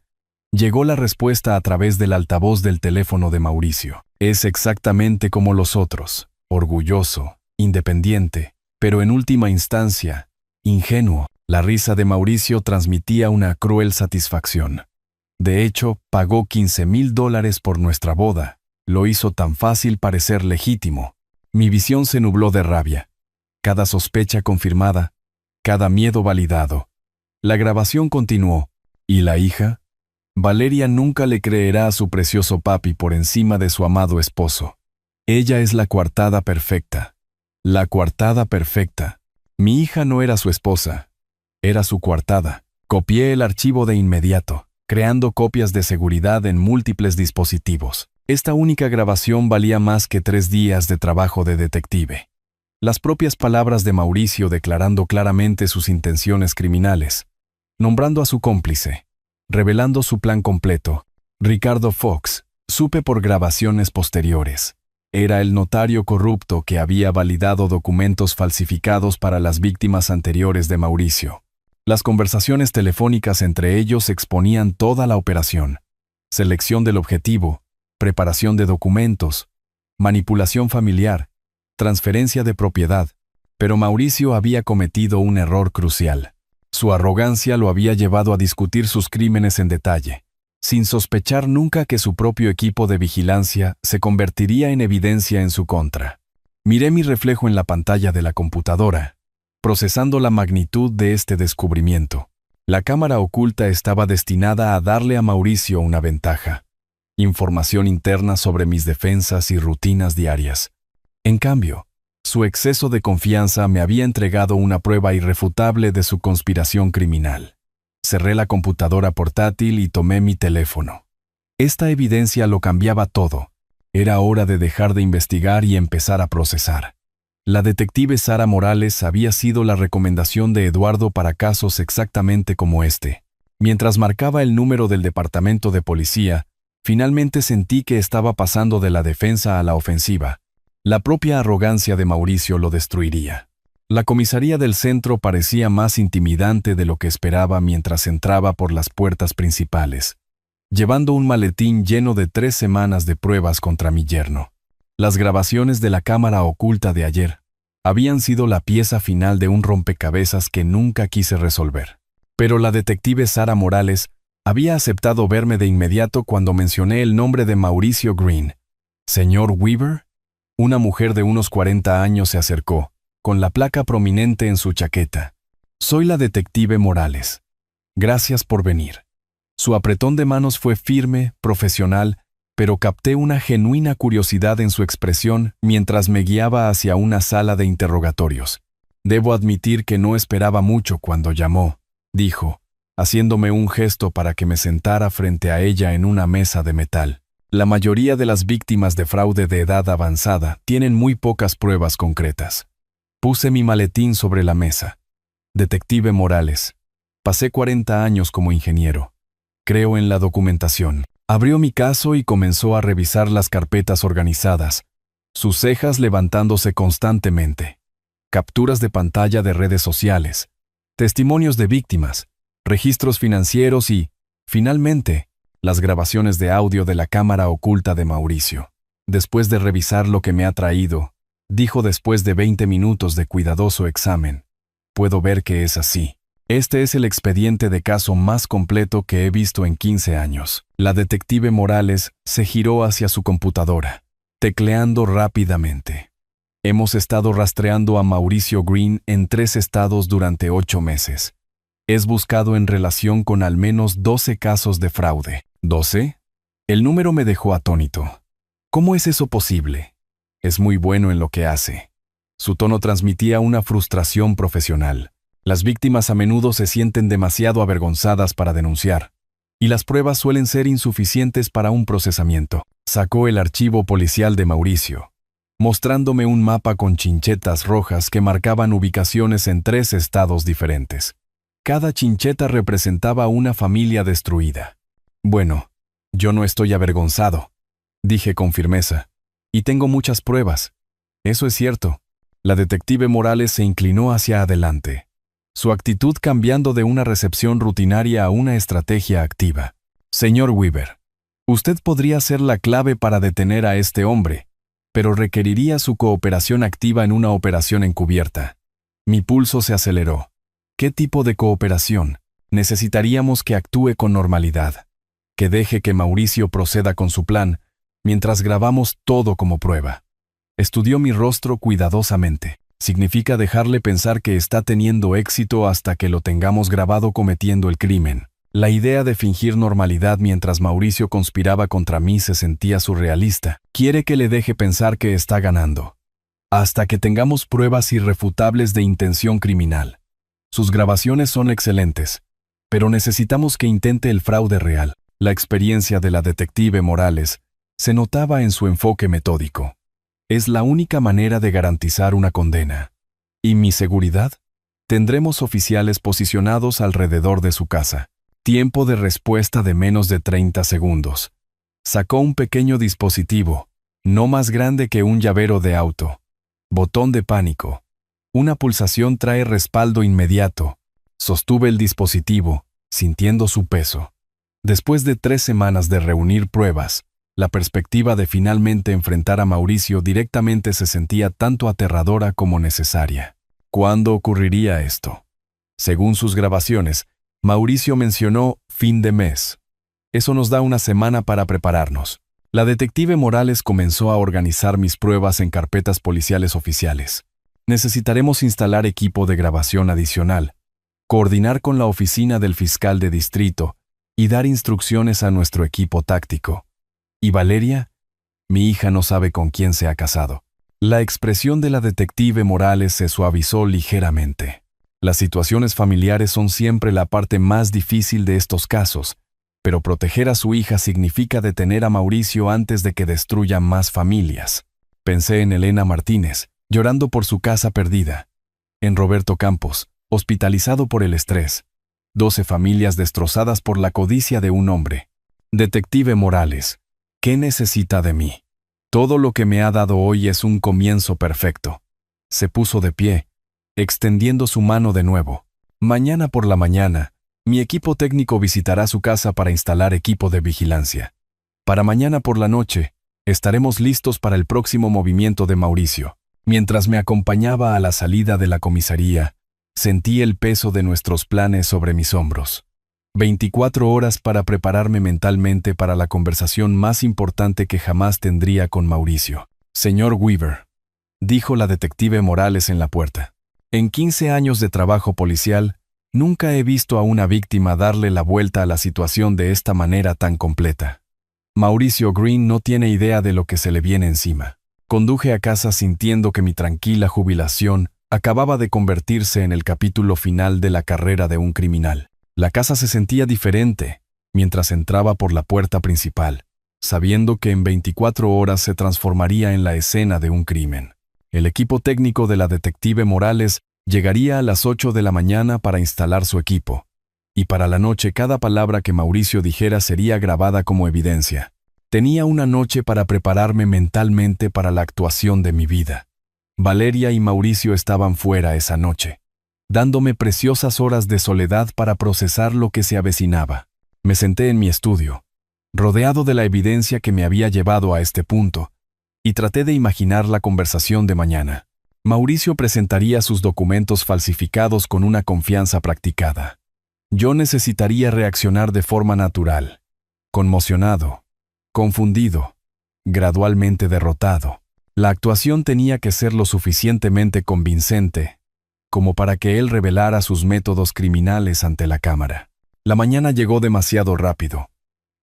Llegó la respuesta a través del altavoz del teléfono de Mauricio. Es exactamente como los otros, orgulloso, independiente, pero en última instancia, ingenuo. La risa de Mauricio transmitía una cruel satisfacción. De hecho, pagó $15,000 por nuestra boda. Lo hizo tan fácil parecer legítimo. Mi visión se nubló de rabia. Cada sospecha confirmada, cada miedo validado. La grabación continuó. ¿Y la hija? Valeria nunca le creerá a su precioso papi por encima de su amado esposo. Ella es la coartada perfecta. La coartada perfecta. Mi hija no era su esposa. Era su coartada. Copié el archivo de inmediato, creando copias de seguridad en múltiples dispositivos. Esta única grabación valía más que 3 días de trabajo de detective. Las propias palabras de Mauricio declarando claramente sus intenciones criminales, nombrando a su cómplice, revelando su plan completo. Ricardo Fox, supe por grabaciones posteriores. Era el notario corrupto que había validado documentos falsificados para las víctimas anteriores de Mauricio. Las conversaciones telefónicas entre ellos exponían toda la operación. Selección del objetivo, preparación de documentos, manipulación familiar, transferencia de propiedad. Pero Mauricio había cometido un error crucial. Su arrogancia lo había llevado a discutir sus crímenes en detalle, sin sospechar nunca que su propio equipo de vigilancia se convertiría en evidencia en su contra. Miré mi reflejo en la pantalla de la computadora, procesando la magnitud de este descubrimiento. La cámara oculta estaba destinada a darle a Mauricio una ventaja. Información interna sobre mis defensas y rutinas diarias. En cambio, su exceso de confianza me había entregado una prueba irrefutable de su conspiración criminal. Cerré la computadora portátil y tomé mi teléfono. Esta evidencia lo cambiaba todo. Era hora de dejar de investigar y empezar a procesar. La detective Sara Morales había sido la recomendación de Eduardo para casos exactamente como este. Mientras marcaba el número del departamento de policía, finalmente sentí que estaba pasando de la defensa a la ofensiva. La propia arrogancia de Mauricio lo destruiría. La comisaría del centro parecía más intimidante de lo que esperaba mientras entraba por las puertas principales, llevando un maletín lleno de 3 semanas de pruebas contra mi yerno. Las grabaciones de la cámara oculta de ayer habían sido la pieza final de un rompecabezas que nunca quise resolver. Pero la detective Sara Morales había aceptado verme de inmediato cuando mencioné el nombre de Mauricio Green. ¿Señor Weaver? Una mujer de unos 40 años se acercó, con la placa prominente en su chaqueta. Soy la detective Morales. Gracias por venir. Su apretón de manos fue firme, profesional, pero capté una genuina curiosidad en su expresión mientras me guiaba hacia una sala de interrogatorios. Debo admitir que no esperaba mucho cuando llamó, dijo, haciéndome un gesto para que me sentara frente a ella en una mesa de metal. La mayoría de las víctimas de fraude de edad avanzada tienen muy pocas pruebas concretas. Puse mi maletín sobre la mesa. Detective Morales. Pasé 40 años como ingeniero. Creo en la documentación. Abrió mi caso y comenzó a revisar las carpetas organizadas, sus cejas levantándose constantemente. Capturas de pantalla de redes sociales, testimonios de víctimas, registros financieros y, finalmente, las grabaciones de audio de la cámara oculta de Mauricio. Después de revisar lo que me ha traído, dijo después de 20 minutos de cuidadoso examen, puedo ver que es así. Este es el expediente de caso más completo que he visto en 15 años. La detective Morales se giró hacia su computadora, tecleando rápidamente. Hemos estado rastreando a Mauricio Green en 3 estados durante 8 meses. Es buscado en relación con al menos 12 casos de fraude. ¿12? El número me dejó atónito. ¿Cómo es eso posible? Es muy bueno en lo que hace. Su tono transmitía una frustración profesional. Las víctimas a menudo se sienten demasiado avergonzadas para denunciar, y las pruebas suelen ser insuficientes para un procesamiento. Sacó el archivo policial de Mauricio, mostrándome un mapa con chinchetas rojas que marcaban ubicaciones en 3 estados diferentes. Cada chincheta representaba una familia destruida. Bueno, yo no estoy avergonzado, dije con firmeza, y tengo muchas pruebas. Eso es cierto. La detective Morales se inclinó hacia adelante, su actitud cambiando de una recepción rutinaria a una estrategia activa. Señor Weaver, usted podría ser la clave para detener a este hombre, pero requeriría su cooperación activa en una operación encubierta. Mi pulso se aceleró. ¿Qué tipo de cooperación? Necesitaríamos que actúe con normalidad, que deje que Mauricio proceda con su plan, mientras grabamos todo como prueba. Estudió mi rostro cuidadosamente. Significa dejarle pensar que está teniendo éxito hasta que lo tengamos grabado cometiendo el crimen. La idea de fingir normalidad mientras Mauricio conspiraba contra mí se sentía surrealista. Quiere que le deje pensar que está ganando, hasta que tengamos pruebas irrefutables de intención criminal. Sus grabaciones son excelentes, pero necesitamos que intente el fraude real. La experiencia de la detective Morales se notaba en su enfoque metódico. Es la única manera de garantizar una condena. ¿Y mi seguridad? Tendremos oficiales posicionados alrededor de su casa. Tiempo de respuesta de menos de 30 segundos. Sacó un pequeño dispositivo, no más grande que un llavero de auto. Botón de pánico. Una pulsación trae respaldo inmediato. Sostuve el dispositivo, sintiendo su peso. Después de 3 semanas de reunir pruebas, la perspectiva de finalmente enfrentar a Mauricio directamente se sentía tanto aterradora como necesaria. ¿Cuándo ocurriría esto? Según sus grabaciones, Mauricio mencionó fin de mes. Eso nos da una semana para prepararnos. La detective Morales comenzó a organizar mis pruebas en carpetas policiales oficiales. Necesitaremos instalar equipo de grabación adicional, coordinar con la oficina del fiscal de distrito y dar instrucciones a nuestro equipo táctico. ¿Y Valeria? Mi hija no sabe con quién se ha casado. La expresión de la detective Morales se suavizó ligeramente. Las situaciones familiares son siempre la parte más difícil de estos casos, pero proteger a su hija significa detener a Mauricio antes de que destruya más familias. Pensé en Elena Martínez, llorando por su casa perdida. En Roberto Campos, hospitalizado por el estrés. 12 familias destrozadas por la codicia de un hombre. Detective Morales, ¿qué necesita de mí? Todo lo que me ha dado hoy es un comienzo perfecto. Se puso de pie, extendiendo su mano de nuevo. Mañana por la mañana, mi equipo técnico visitará su casa para instalar equipo de vigilancia. Para mañana por la noche, estaremos listos para el próximo movimiento de Mauricio. Mientras me acompañaba a la salida de la comisaría, sentí el peso de nuestros planes sobre mis hombros. 24 horas para prepararme mentalmente para la conversación más importante que jamás tendría con Mauricio. Señor Weaver, dijo la detective Morales en la puerta. En 15 años de trabajo policial, nunca he visto a una víctima darle la vuelta a la situación de esta manera tan completa. Mauricio Green no tiene idea de lo que se le viene encima. Conduje a casa sintiendo que mi tranquila jubilación acababa de convertirse en el capítulo final de la carrera de un criminal. La casa se sentía diferente mientras entraba por la puerta principal, sabiendo que en 24 horas se transformaría en la escena de un crimen. El equipo técnico de la detective Morales llegaría a las 8 de la mañana para instalar su equipo, y para la noche cada palabra que Mauricio dijera sería grabada como evidencia. Tenía una noche para prepararme mentalmente para la actuación de mi vida. Valeria y Mauricio estaban fuera esa noche, dándome preciosas horas de soledad para procesar lo que se avecinaba. Me senté en mi estudio, rodeado de la evidencia que me había llevado a este punto, y traté de imaginar la conversación de mañana. Mauricio presentaría sus documentos falsificados con una confianza practicada. Yo necesitaría reaccionar de forma natural, conmocionado, confundido, gradualmente derrotado. La actuación tenía que ser lo suficientemente convincente como para que él revelara sus métodos criminales ante la cámara. La mañana llegó demasiado rápido.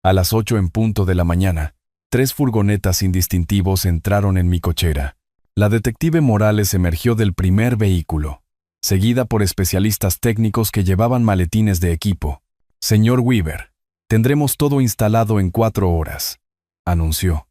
A las 8 en punto de la mañana, 3 furgonetas sin distintivos entraron en mi cochera. La detective Morales emergió del primer vehículo, seguida por especialistas técnicos que llevaban maletines de equipo. «Señor Weaver, tendremos todo instalado en 4 horas», anunció,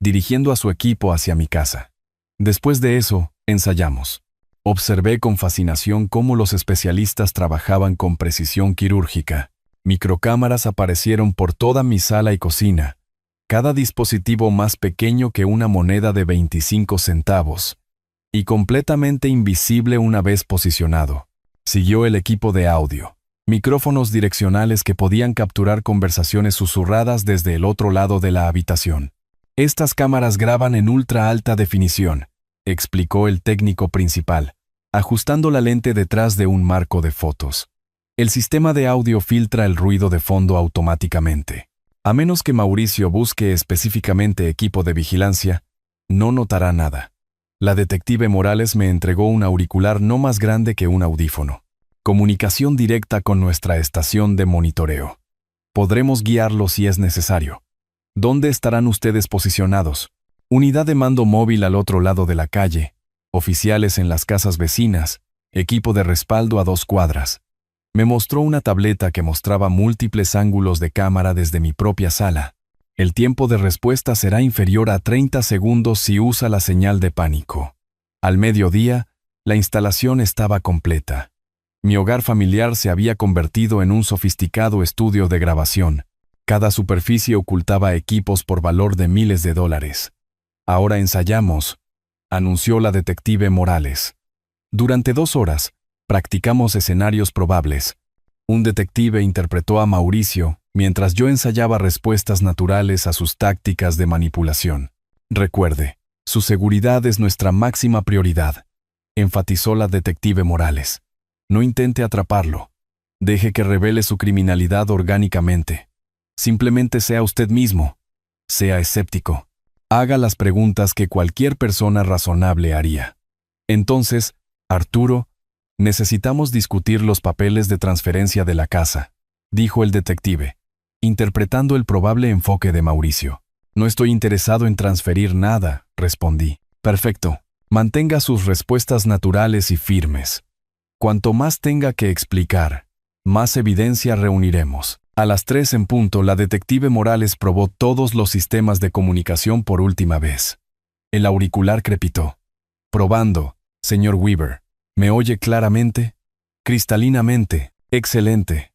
dirigiendo a su equipo hacia mi casa. Después de eso, ensayamos. Observé con fascinación cómo los especialistas trabajaban con precisión quirúrgica. Microcámaras aparecieron por toda mi sala y cocina, cada dispositivo más pequeño que una moneda de 25 centavos, y completamente invisible una vez posicionado. Siguió el equipo de audio, micrófonos direccionales que podían capturar conversaciones susurradas desde el otro lado de la habitación. «Estas cámaras graban en ultra alta definición», explicó el técnico principal, ajustando la lente detrás de un marco de fotos. «El sistema de audio filtra el ruido de fondo automáticamente. A menos que Mauricio busque específicamente equipo de vigilancia, no notará nada». La detective Morales me entregó un auricular no más grande que un audífono. «Comunicación directa con nuestra estación de monitoreo. Podremos guiarlo si es necesario. ¿Dónde estarán ustedes posicionados? Unidad de mando móvil al otro lado de la calle, oficiales en las casas vecinas, equipo de respaldo a 2 cuadras». Me mostró una tableta que mostraba múltiples ángulos de cámara desde mi propia sala. «El tiempo de respuesta será inferior a 30 segundos si usa la señal de pánico». Al mediodía, la instalación estaba completa. Mi hogar familiar se había convertido en un sofisticado estudio de grabación. Cada superficie ocultaba equipos por valor de miles de dólares. «Ahora ensayamos», anunció la detective Morales. Durante 2 horas, practicamos escenarios probables. Un detective interpretó a Mauricio, mientras yo ensayaba respuestas naturales a sus tácticas de manipulación. «Recuerde, su seguridad es nuestra máxima prioridad», enfatizó la detective Morales. «No intente atraparlo. Deje que revele su criminalidad orgánicamente. Simplemente sea usted mismo. Sea escéptico. Haga las preguntas que cualquier persona razonable haría. Entonces, Arturo, necesitamos discutir los papeles de transferencia de la casa», dijo el detective, interpretando el probable enfoque de Mauricio. «No estoy interesado en transferir nada», respondí. «Perfecto. Mantenga sus respuestas naturales y firmes. Cuanto más tenga que explicar, más evidencia reuniremos». A las 3 en punto, la detective Morales probó todos los sistemas de comunicación por última vez. El auricular crepitó. «Probando, señor Weaver. ¿Me oye claramente?» «Cristalinamente. Excelente.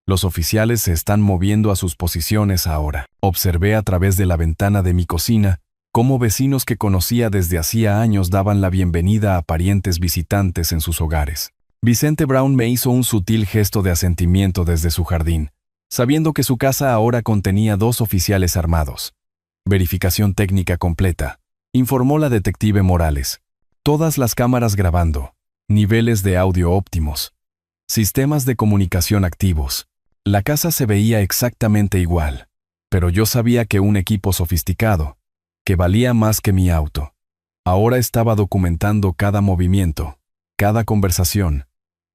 Los oficiales se están moviendo a sus posiciones ahora». Observé a través de la ventana de mi cocina cómo vecinos que conocía desde hacía años daban la bienvenida a parientes visitantes en sus hogares. Vicente Brown me hizo un sutil gesto de asentimiento desde su jardín, sabiendo que su casa ahora contenía 2 oficiales armados. «Verificación técnica completa», informó la detective Morales. «Todas las cámaras grabando. Niveles de audio óptimos. Sistemas de comunicación activos». La casa se veía exactamente igual, pero yo sabía que un equipo sofisticado, que valía más que mi auto, ahora estaba documentando cada movimiento, cada conversación,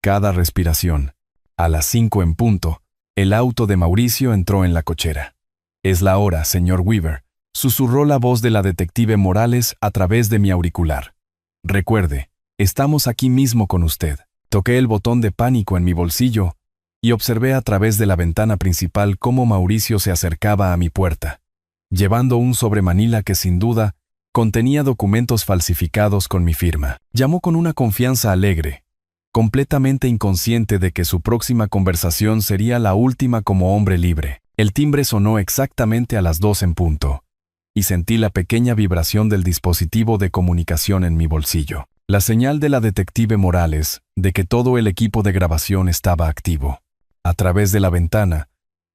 cada respiración. A las 5 en punto, el auto de Mauricio entró en la cochera. «Es la hora, señor Weaver», susurró la voz de la detective Morales a través de mi auricular. «Recuerde, estamos aquí mismo con usted». Toqué el botón de pánico en mi bolsillo y observé a través de la ventana principal cómo Mauricio se acercaba a mi puerta, llevando un sobremanila que sin duda contenía documentos falsificados con mi firma. Llamó con una confianza alegre, completamente inconsciente de que su próxima conversación sería la última como hombre libre. El timbre sonó exactamente a las 2 en punto, y sentí la pequeña vibración del dispositivo de comunicación en mi bolsillo. La señal de la detective Morales de que todo el equipo de grabación estaba activo. A través de la ventana,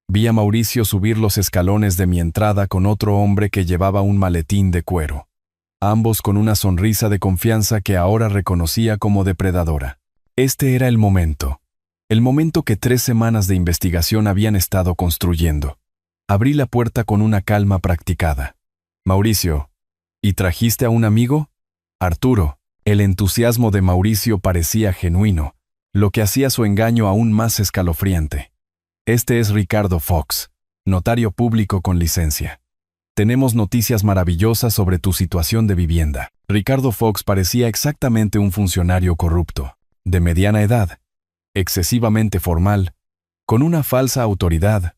vi a Mauricio subir los escalones de mi entrada con otro hombre que llevaba un maletín de cuero, ambos con una sonrisa de confianza que ahora reconocía como depredadora. Este era el momento que 3 semanas de investigación habían estado construyendo. Abrí la puerta con una calma practicada. Mauricio, ¿y trajiste a un amigo? Arturo. El entusiasmo de Mauricio parecía genuino, lo que hacía su engaño aún más escalofriante. Este es Ricardo Fox, notario público con licencia. Tenemos noticias maravillosas sobre tu situación de vivienda. Ricardo Fox parecía exactamente un funcionario corrupto, de mediana edad, excesivamente formal, con una falsa autoridad.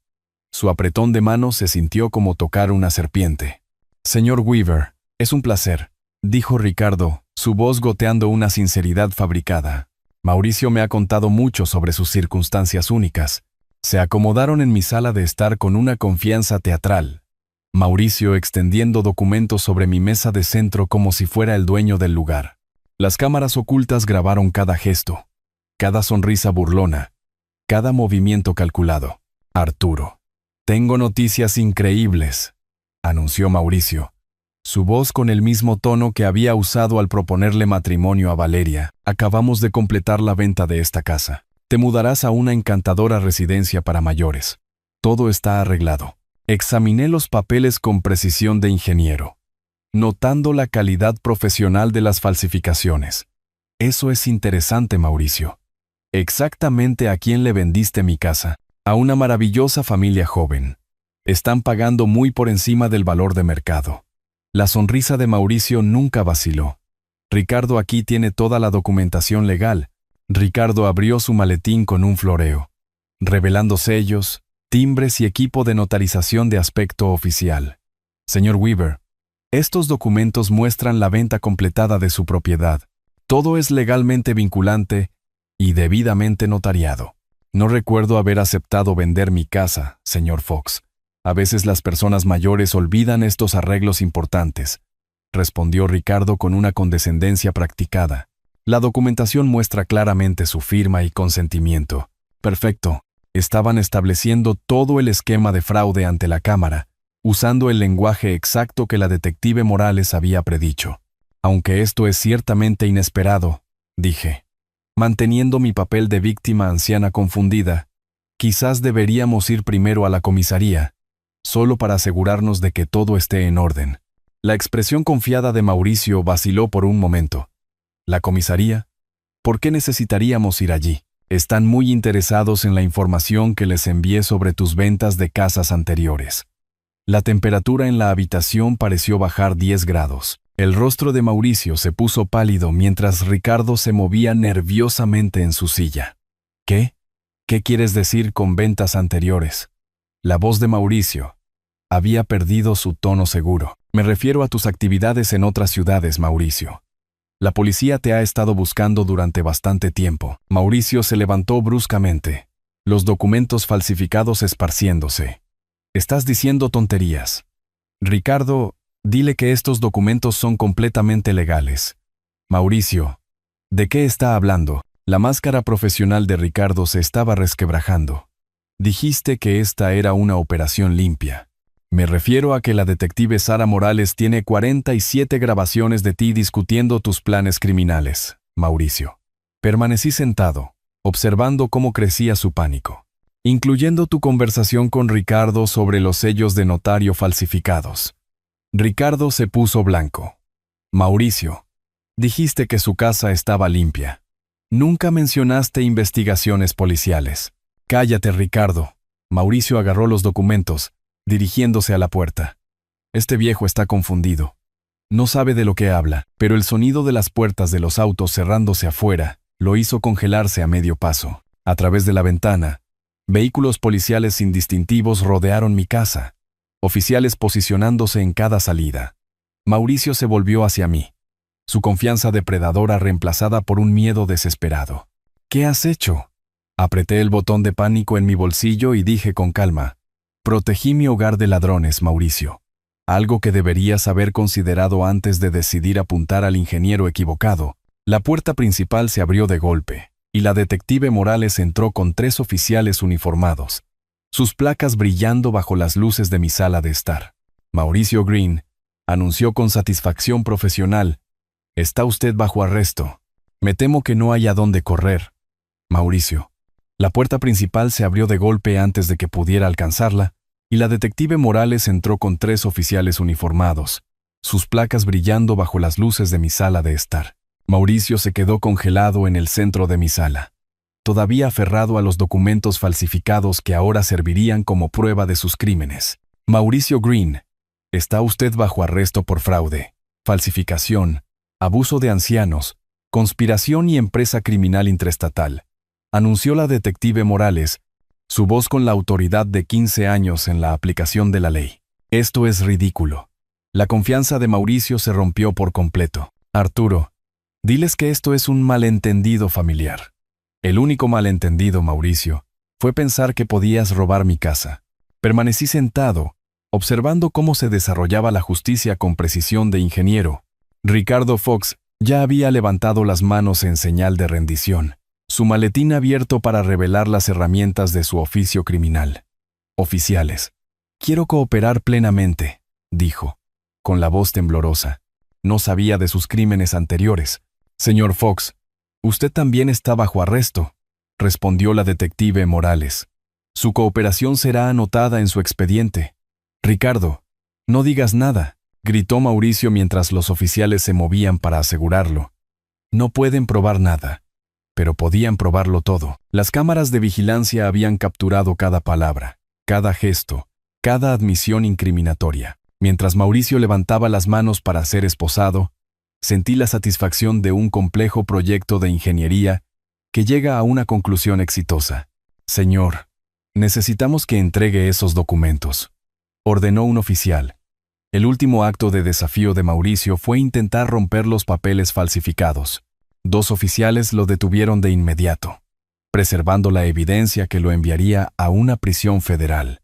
Su apretón de manos se sintió como tocar una serpiente. Señor Weaver, es un placer, dijo Ricardo, su voz goteando una sinceridad fabricada. Mauricio me ha contado mucho sobre sus circunstancias únicas. Se acomodaron en mi sala de estar con una confianza teatral. Mauricio extendiendo documentos sobre mi mesa de centro como si fuera el dueño del lugar. Las cámaras ocultas grabaron cada gesto, cada sonrisa burlona, cada movimiento calculado. Arturo. Tengo noticias increíbles, anunció Mauricio, su voz con el mismo tono que había usado al proponerle matrimonio a Valeria. Acabamos de completar la venta de esta casa. Te mudarás a una encantadora residencia para mayores. Todo está arreglado. Examiné los papeles con precisión de ingeniero, notando la calidad profesional de las falsificaciones. Eso es interesante, Mauricio. Exactamente a quién le vendiste mi casa. A una maravillosa familia joven. Están pagando muy por encima del valor de mercado. La sonrisa de Mauricio nunca vaciló. Ricardo aquí tiene toda la documentación legal. Ricardo abrió su maletín con un floreo, revelando sellos, timbres y equipo de notarización de aspecto oficial. Señor Weaver, estos documentos muestran la venta completada de su propiedad. Todo es legalmente vinculante y debidamente notariado. No recuerdo haber aceptado vender mi casa, señor Fox. A veces las personas mayores olvidan estos arreglos importantes, respondió Ricardo con una condescendencia practicada. La documentación muestra claramente su firma y consentimiento. Perfecto. Estaban estableciendo todo el esquema de fraude ante la cámara, usando el lenguaje exacto que la detective Morales había predicho. Aunque esto es ciertamente inesperado, dije, manteniendo mi papel de víctima anciana confundida, quizás deberíamos ir primero a la comisaría, solo para asegurarnos de que todo esté en orden. La expresión confiada de Mauricio vaciló por un momento. ¿La comisaría? ¿Por qué necesitaríamos ir allí? Están muy interesados en la información que les envié sobre tus ventas de casas anteriores. La temperatura en la habitación pareció bajar 10 grados. El rostro de Mauricio se puso pálido mientras Ricardo se movía nerviosamente en su silla. ¿Qué? ¿Qué quieres decir con ventas anteriores? La voz de Mauricio había perdido su tono seguro. Me refiero a tus actividades en otras ciudades, Mauricio. La policía te ha estado buscando durante bastante tiempo. Mauricio se levantó bruscamente, los documentos falsificados esparciéndose. Estás diciendo tonterías. Ricardo, dile que estos documentos son completamente legales. Mauricio, ¿de qué está hablando? La máscara profesional de Ricardo se estaba resquebrajando. Dijiste que esta era una operación limpia. Me refiero a que la detective Sara Morales tiene 47 grabaciones de ti discutiendo tus planes criminales, Mauricio. Permanecí sentado, observando cómo crecía su pánico, incluyendo tu conversación con Ricardo sobre los sellos de notario falsificados. Ricardo se puso blanco. Mauricio, dijiste que su casa estaba limpia. Nunca mencionaste investigaciones policiales. Cállate, Ricardo. Mauricio agarró los documentos, dirigiéndose a la puerta. Este viejo está confundido. No sabe de lo que habla, pero el sonido de las puertas de los autos cerrándose afuera lo hizo congelarse a medio paso. A través de la ventana, Vehículos policiales sin distintivos rodearon mi casa, oficiales posicionándose en cada salida. Mauricio se volvió hacia mí, su confianza depredadora reemplazada por un miedo desesperado. ¿Qué has hecho? Apreté el botón de pánico en mi bolsillo y dije con calma: protegí mi hogar de ladrones, Mauricio. Algo que deberías haber considerado antes de decidir apuntar al ingeniero equivocado. La puerta principal se abrió de golpe, y la detective Morales entró con 3 oficiales uniformados, sus placas brillando bajo las luces de mi sala de estar. Mauricio Green, anunció con satisfacción profesional: está usted bajo arresto. Me temo que no hay a dónde correr, Mauricio. La puerta principal se abrió de golpe antes de que pudiera alcanzarla, y la detective Morales entró con 3 oficiales uniformados, sus placas brillando bajo las luces de mi sala de estar. Mauricio se quedó congelado en el centro de mi sala, todavía aferrado a los documentos falsificados que ahora servirían como prueba de sus crímenes. Mauricio Green, está usted bajo arresto por fraude, falsificación, abuso de ancianos, conspiración y empresa criminal intraestatal, anunció la detective Morales, su voz con la autoridad de 15 años en la aplicación de la ley. Esto es ridículo. La confianza de Mauricio se rompió por completo. Arturo, diles que esto es un malentendido familiar. El único malentendido, Mauricio, fue pensar que podías robar mi casa. Permanecí sentado, observando cómo se desarrollaba la justicia con precisión de ingeniero. Ricardo Fox ya había levantado las manos en señal de rendición, su maletín abierto para revelar las herramientas de su oficio criminal. Oficiales, quiero cooperar plenamente, dijo, con la voz temblorosa. No sabía de sus crímenes anteriores. Señor Fox, usted también está bajo arresto, respondió la detective Morales. Su cooperación será anotada en su expediente. Ricardo, no digas nada, gritó Mauricio mientras los oficiales se movían para asegurarlo. No pueden probar nada, pero podían probarlo todo. Las cámaras de vigilancia habían capturado cada palabra, cada gesto, cada admisión incriminatoria. Mientras Mauricio levantaba las manos para ser esposado, sentí la satisfacción de un complejo proyecto de ingeniería que llega a una conclusión exitosa. Señor, necesitamos que entregue esos documentos, ordenó un oficial. El último acto de desafío de Mauricio fue intentar romper los papeles falsificados. 2 oficiales lo detuvieron de inmediato, preservando la evidencia que lo enviaría a una prisión federal.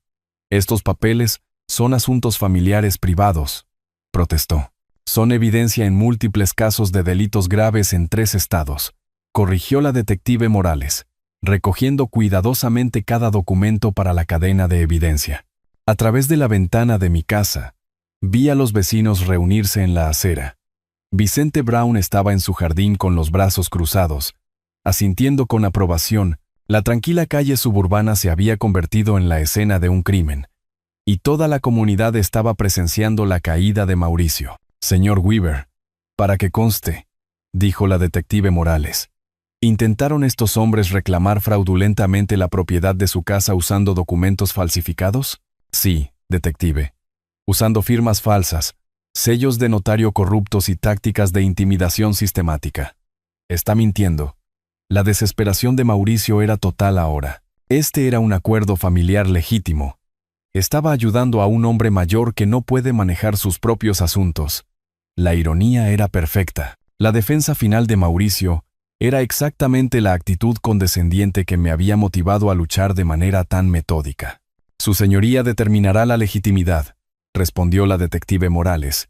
Estos papeles son asuntos familiares privados, protestó. Son evidencia en múltiples casos de delitos graves en 3 estados, corrigió la detective Morales, recogiendo cuidadosamente cada documento para la cadena de evidencia. A través de la ventana de mi casa, vi a los vecinos reunirse en la acera. Vicente Brown estaba en su jardín con los brazos cruzados, asintiendo con aprobación. La tranquila calle suburbana se había convertido en la escena de un crimen, y toda la comunidad estaba presenciando la caída de Mauricio. Señor Weaver, para que conste, dijo la detective Morales, ¿intentaron estos hombres reclamar fraudulentamente la propiedad de su casa usando documentos falsificados? Sí, detective. Usando firmas falsas, sellos de notario corruptos y tácticas de intimidación sistemática. Está mintiendo. La desesperación de Mauricio era total ahora. Este era un acuerdo familiar legítimo. Estaba ayudando a un hombre mayor que no puede manejar sus propios asuntos. La ironía era perfecta. La defensa final de Mauricio era exactamente la actitud condescendiente que me había motivado a luchar de manera tan metódica. Su señoría determinará la legitimidad, respondió la detective Morales,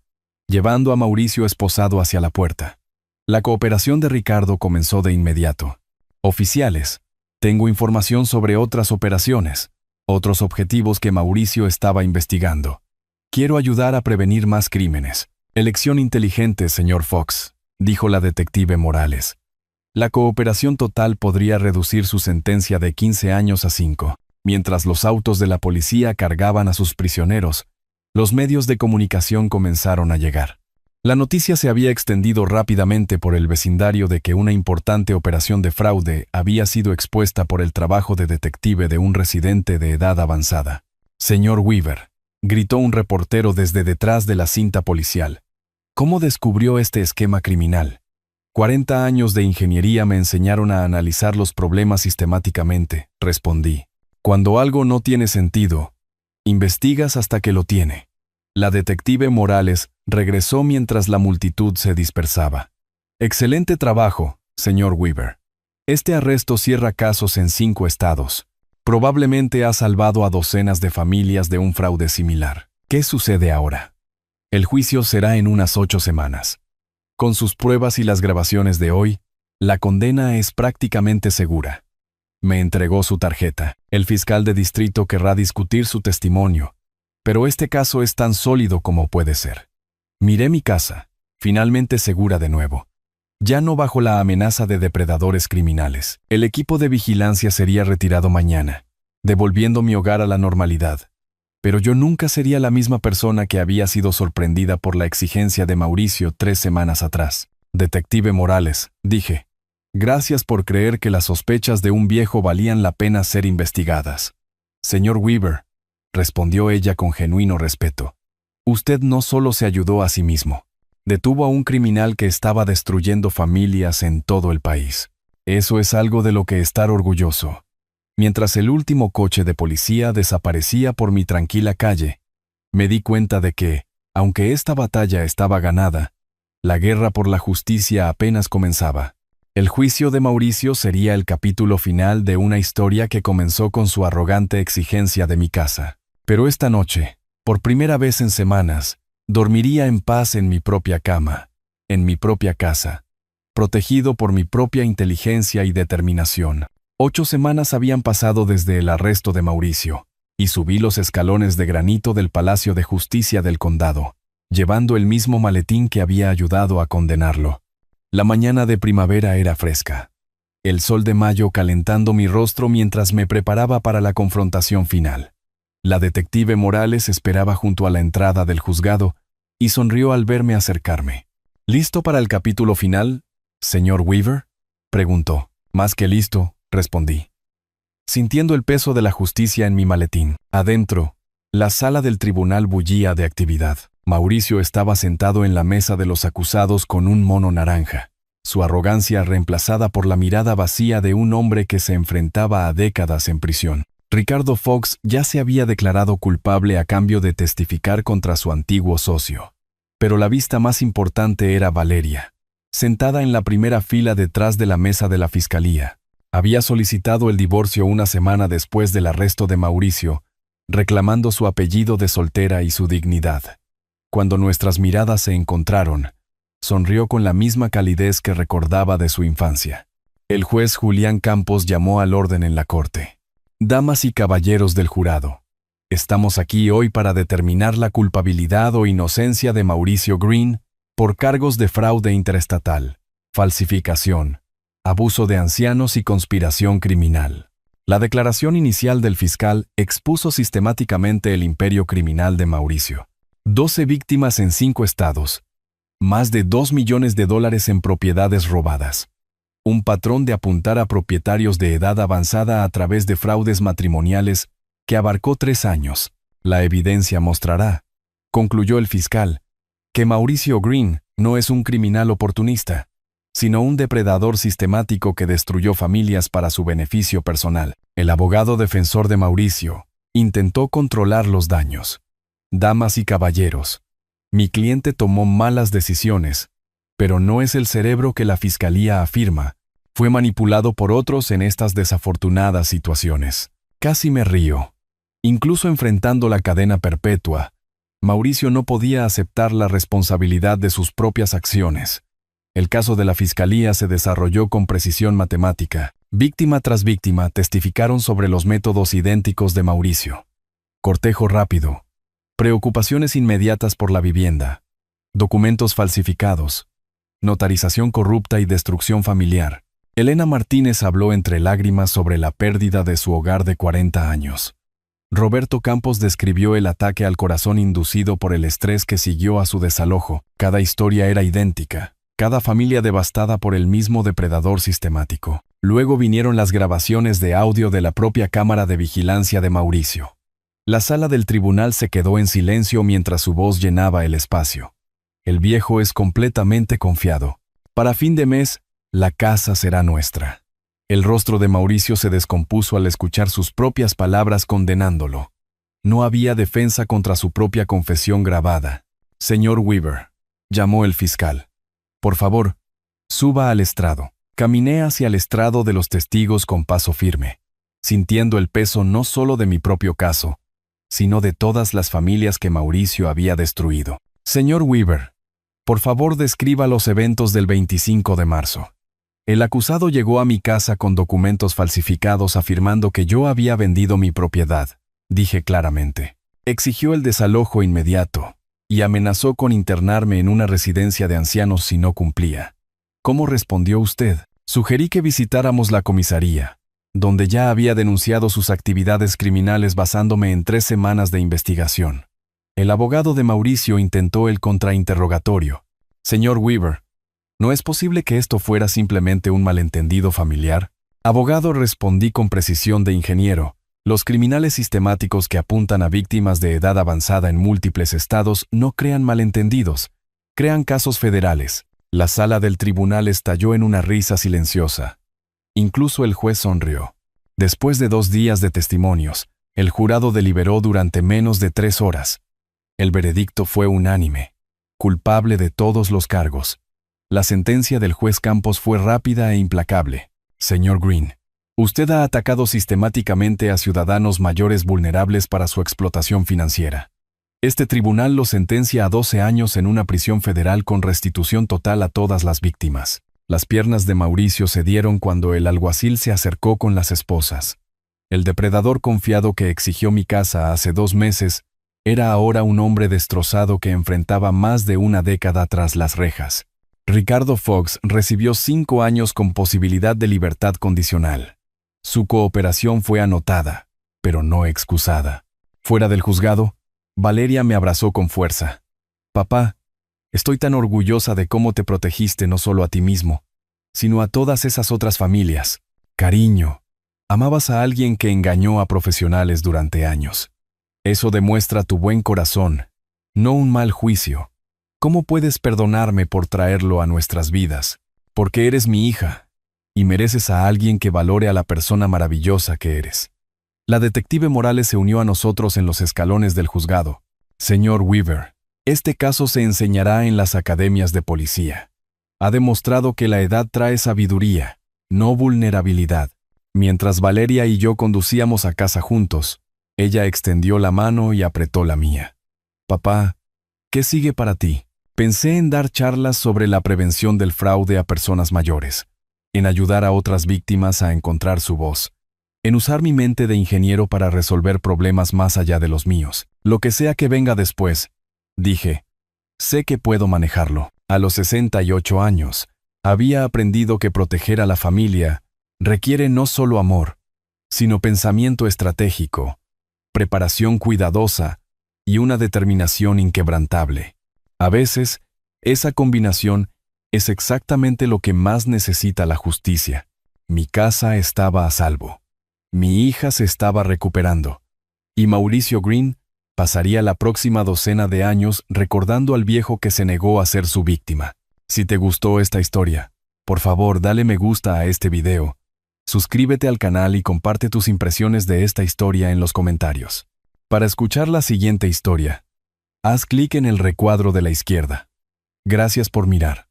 llevando a Mauricio esposado hacia la puerta. La cooperación de Ricardo comenzó de inmediato. Oficiales, tengo información sobre otras operaciones, otros objetivos que Mauricio estaba investigando. Quiero ayudar a prevenir más crímenes. Elección inteligente, señor Fox, dijo la detective Morales. La cooperación total podría reducir su sentencia de 15 años a 5. Mientras los autos de la policía cargaban a sus prisioneros, los medios de comunicación comenzaron a llegar. La noticia se había extendido rápidamente por el vecindario de que una importante operación de fraude había sido expuesta por el trabajo de detective de un residente de edad avanzada. Señor Weaver, gritó un reportero desde detrás de la cinta policial. ¿Cómo descubrió este esquema criminal? 40 años de ingeniería me enseñaron a analizar los problemas sistemáticamente, respondí. Cuando algo no tiene sentido, investigas hasta que lo tiene. La detective Morales regresó mientras la multitud se dispersaba. Excelente trabajo, señor Weaver. Este arresto cierra casos en 5 estados. Probablemente ha salvado a docenas de familias de un fraude similar. ¿Qué sucede ahora? El juicio será en unas 8 semanas. Con sus pruebas y las grabaciones de hoy, la condena es prácticamente segura. Me entregó su tarjeta. El fiscal de distrito querrá discutir su testimonio, pero este caso es tan sólido como puede ser. Miré mi casa, finalmente segura de nuevo. Ya no bajo la amenaza de depredadores criminales. El equipo de vigilancia sería retirado mañana, devolviendo mi hogar a la normalidad. Pero yo nunca sería la misma persona que había sido sorprendida por la exigencia de Mauricio 3 semanas atrás. Detective Morales, dije, gracias por creer que las sospechas de un viejo valían la pena ser investigadas. Señor Weaver, respondió ella con genuino respeto, usted no solo se ayudó a sí mismo, detuvo a un criminal que estaba destruyendo familias en todo el país. Eso es algo de lo que estar orgulloso. Mientras el último coche de policía desaparecía por mi tranquila calle, me di cuenta de que, aunque esta batalla estaba ganada, la guerra por la justicia apenas comenzaba. El juicio de Mauricio sería el capítulo final de una historia que comenzó con su arrogante exigencia de mi casa. Pero esta noche, por primera vez en semanas, dormiría en paz en mi propia cama, en mi propia casa, protegido por mi propia inteligencia y determinación. 8 semanas habían pasado desde el arresto de Mauricio, y subí los escalones de granito del Palacio de Justicia del Condado, llevando el mismo maletín que había ayudado a condenarlo. La mañana de primavera era fresca. El sol de mayo calentando mi rostro mientras me preparaba para la confrontación final. La detective Morales esperaba junto a la entrada del juzgado y sonrió al verme acercarme. ¿Listo para el capítulo final, señor Weaver?, preguntó. Más que listo, respondí, sintiendo el peso de la justicia en mi maletín. Adentro, la sala del tribunal bullía de actividad. Mauricio estaba sentado en la mesa de los acusados con un mono naranja, su arrogancia reemplazada por la mirada vacía de un hombre que se enfrentaba a décadas en prisión. Ricardo Fox ya se había declarado culpable a cambio de testificar contra su antiguo socio. Pero la vista más importante era Valeria, sentada en la primera fila detrás de la mesa de la fiscalía. Había solicitado el divorcio una semana después del arresto de Mauricio, reclamando su apellido de soltera y su dignidad. Cuando nuestras miradas se encontraron, sonrió con la misma calidez que recordaba de su infancia. El juez Julián Campos llamó al orden en la corte. Damas y caballeros del jurado, estamos aquí hoy para determinar la culpabilidad o inocencia de Mauricio Green por cargos de fraude interestatal, falsificación, abuso de ancianos y conspiración criminal. La declaración inicial del fiscal expuso sistemáticamente el imperio criminal de Mauricio. 12 víctimas en 5 estados, más de $2 millones en propiedades robadas. Un patrón de apuntar a propietarios de edad avanzada a través de fraudes matrimoniales que abarcó 3 años. La evidencia mostrará, concluyó el fiscal, que Mauricio Green no es un criminal oportunista, sino un depredador sistemático que destruyó familias para su beneficio personal. El abogado defensor de Mauricio intentó controlar los daños. Damas y caballeros, mi cliente tomó malas decisiones, pero no es el cerebro que la fiscalía afirma. Fue manipulado por otros en estas desafortunadas situaciones. Casi me río. Incluso enfrentando la cadena perpetua, Mauricio no podía aceptar la responsabilidad de sus propias acciones. El caso de la fiscalía se desarrolló con precisión matemática. Víctima tras víctima testificaron sobre los métodos idénticos de Mauricio. Cortejo rápido. Preocupaciones inmediatas por la vivienda. Documentos falsificados. Notarización corrupta y destrucción familiar. Elena Martínez habló entre lágrimas sobre la pérdida de su hogar de 40 años. Roberto Campos describió el ataque al corazón inducido por el estrés que siguió a su desalojo. Cada historia era idéntica, cada familia devastada por el mismo depredador sistemático. Luego vinieron las grabaciones de audio de la propia cámara de vigilancia de Mauricio. La sala del tribunal se quedó en silencio mientras su voz llenaba el espacio. El viejo es completamente confiado. Para fin de mes, la casa será nuestra. El rostro de Mauricio se descompuso al escuchar sus propias palabras condenándolo. No había defensa contra su propia confesión grabada. Señor Weaver, llamó el fiscal. Por favor, suba al estrado. Caminé hacia el estrado de los testigos con paso firme, sintiendo el peso no solo de mi propio caso, sino de todas las familias que Mauricio había destruido. Señor Weaver, por favor describa los eventos del 25 de marzo. El acusado llegó a mi casa con documentos falsificados afirmando que yo había vendido mi propiedad, dije claramente. Exigió el desalojo inmediato y amenazó con internarme en una residencia de ancianos si no cumplía. ¿Cómo respondió usted? Sugerí que visitáramos la comisaría, donde ya había denunciado sus actividades criminales basándome en 3 semanas de investigación. El abogado de Mauricio intentó el contrainterrogatorio. Señor Weaver, ¿no es posible que esto fuera simplemente un malentendido familiar? Abogado, respondí con precisión de ingeniero. Los criminales sistemáticos que apuntan a víctimas de edad avanzada en múltiples estados no crean malentendidos, crean casos federales. La sala del tribunal estalló en una risa silenciosa. Incluso el juez sonrió. Después de 2 días de testimonios, el jurado deliberó durante menos de 3 horas. El veredicto fue unánime, culpable de todos los cargos. La sentencia del juez Campos fue rápida e implacable. Señor Green, usted ha atacado sistemáticamente a ciudadanos mayores vulnerables para su explotación financiera. Este tribunal lo sentencia a 12 años en una prisión federal con restitución total a todas las víctimas. Las piernas de Mauricio cedieron cuando el alguacil se acercó con las esposas. El depredador confiado que exigió mi casa hace 2 meses era ahora un hombre destrozado que enfrentaba más de una década tras las rejas. Ricardo Fox recibió 5 años con posibilidad de libertad condicional. Su cooperación fue anotada, pero no excusada. Fuera del juzgado, Valeria me abrazó con fuerza. Papá, estoy tan orgullosa de cómo te protegiste no solo a ti mismo, sino a todas esas otras familias. Cariño, amabas a alguien que engañó a profesionales durante años. Eso demuestra tu buen corazón, no un mal juicio. ¿Cómo puedes perdonarme por traerlo a nuestras vidas? Porque eres mi hija, y mereces a alguien que valore a la persona maravillosa que eres. La detective Morales se unió a nosotros en los escalones del juzgado. Señor Weaver, este caso se enseñará en las academias de policía. Ha demostrado que la edad trae sabiduría, no vulnerabilidad. Mientras Valeria y yo conducíamos a casa juntos, ella extendió la mano y apretó la mía. Papá, ¿qué sigue para ti? Pensé en dar charlas sobre la prevención del fraude a personas mayores, en ayudar a otras víctimas a encontrar su voz, en usar mi mente de ingeniero para resolver problemas más allá de los míos. Lo que sea que venga después, dije, sé que puedo manejarlo. A los 68 años, había aprendido que proteger a la familia requiere no solo amor, sino pensamiento estratégico, preparación cuidadosa y una determinación inquebrantable. A veces, esa combinación es exactamente lo que más necesita la justicia. Mi casa estaba a salvo. Mi hija se estaba recuperando. Y Mauricio Green pasaría la próxima 12 de años recordando al viejo que se negó a ser su víctima. Si te gustó esta historia, por favor dale me gusta a este video, suscríbete al canal y comparte tus impresiones de esta historia en los comentarios. Para escuchar la siguiente historia, haz clic en el recuadro de la izquierda. Gracias por mirar.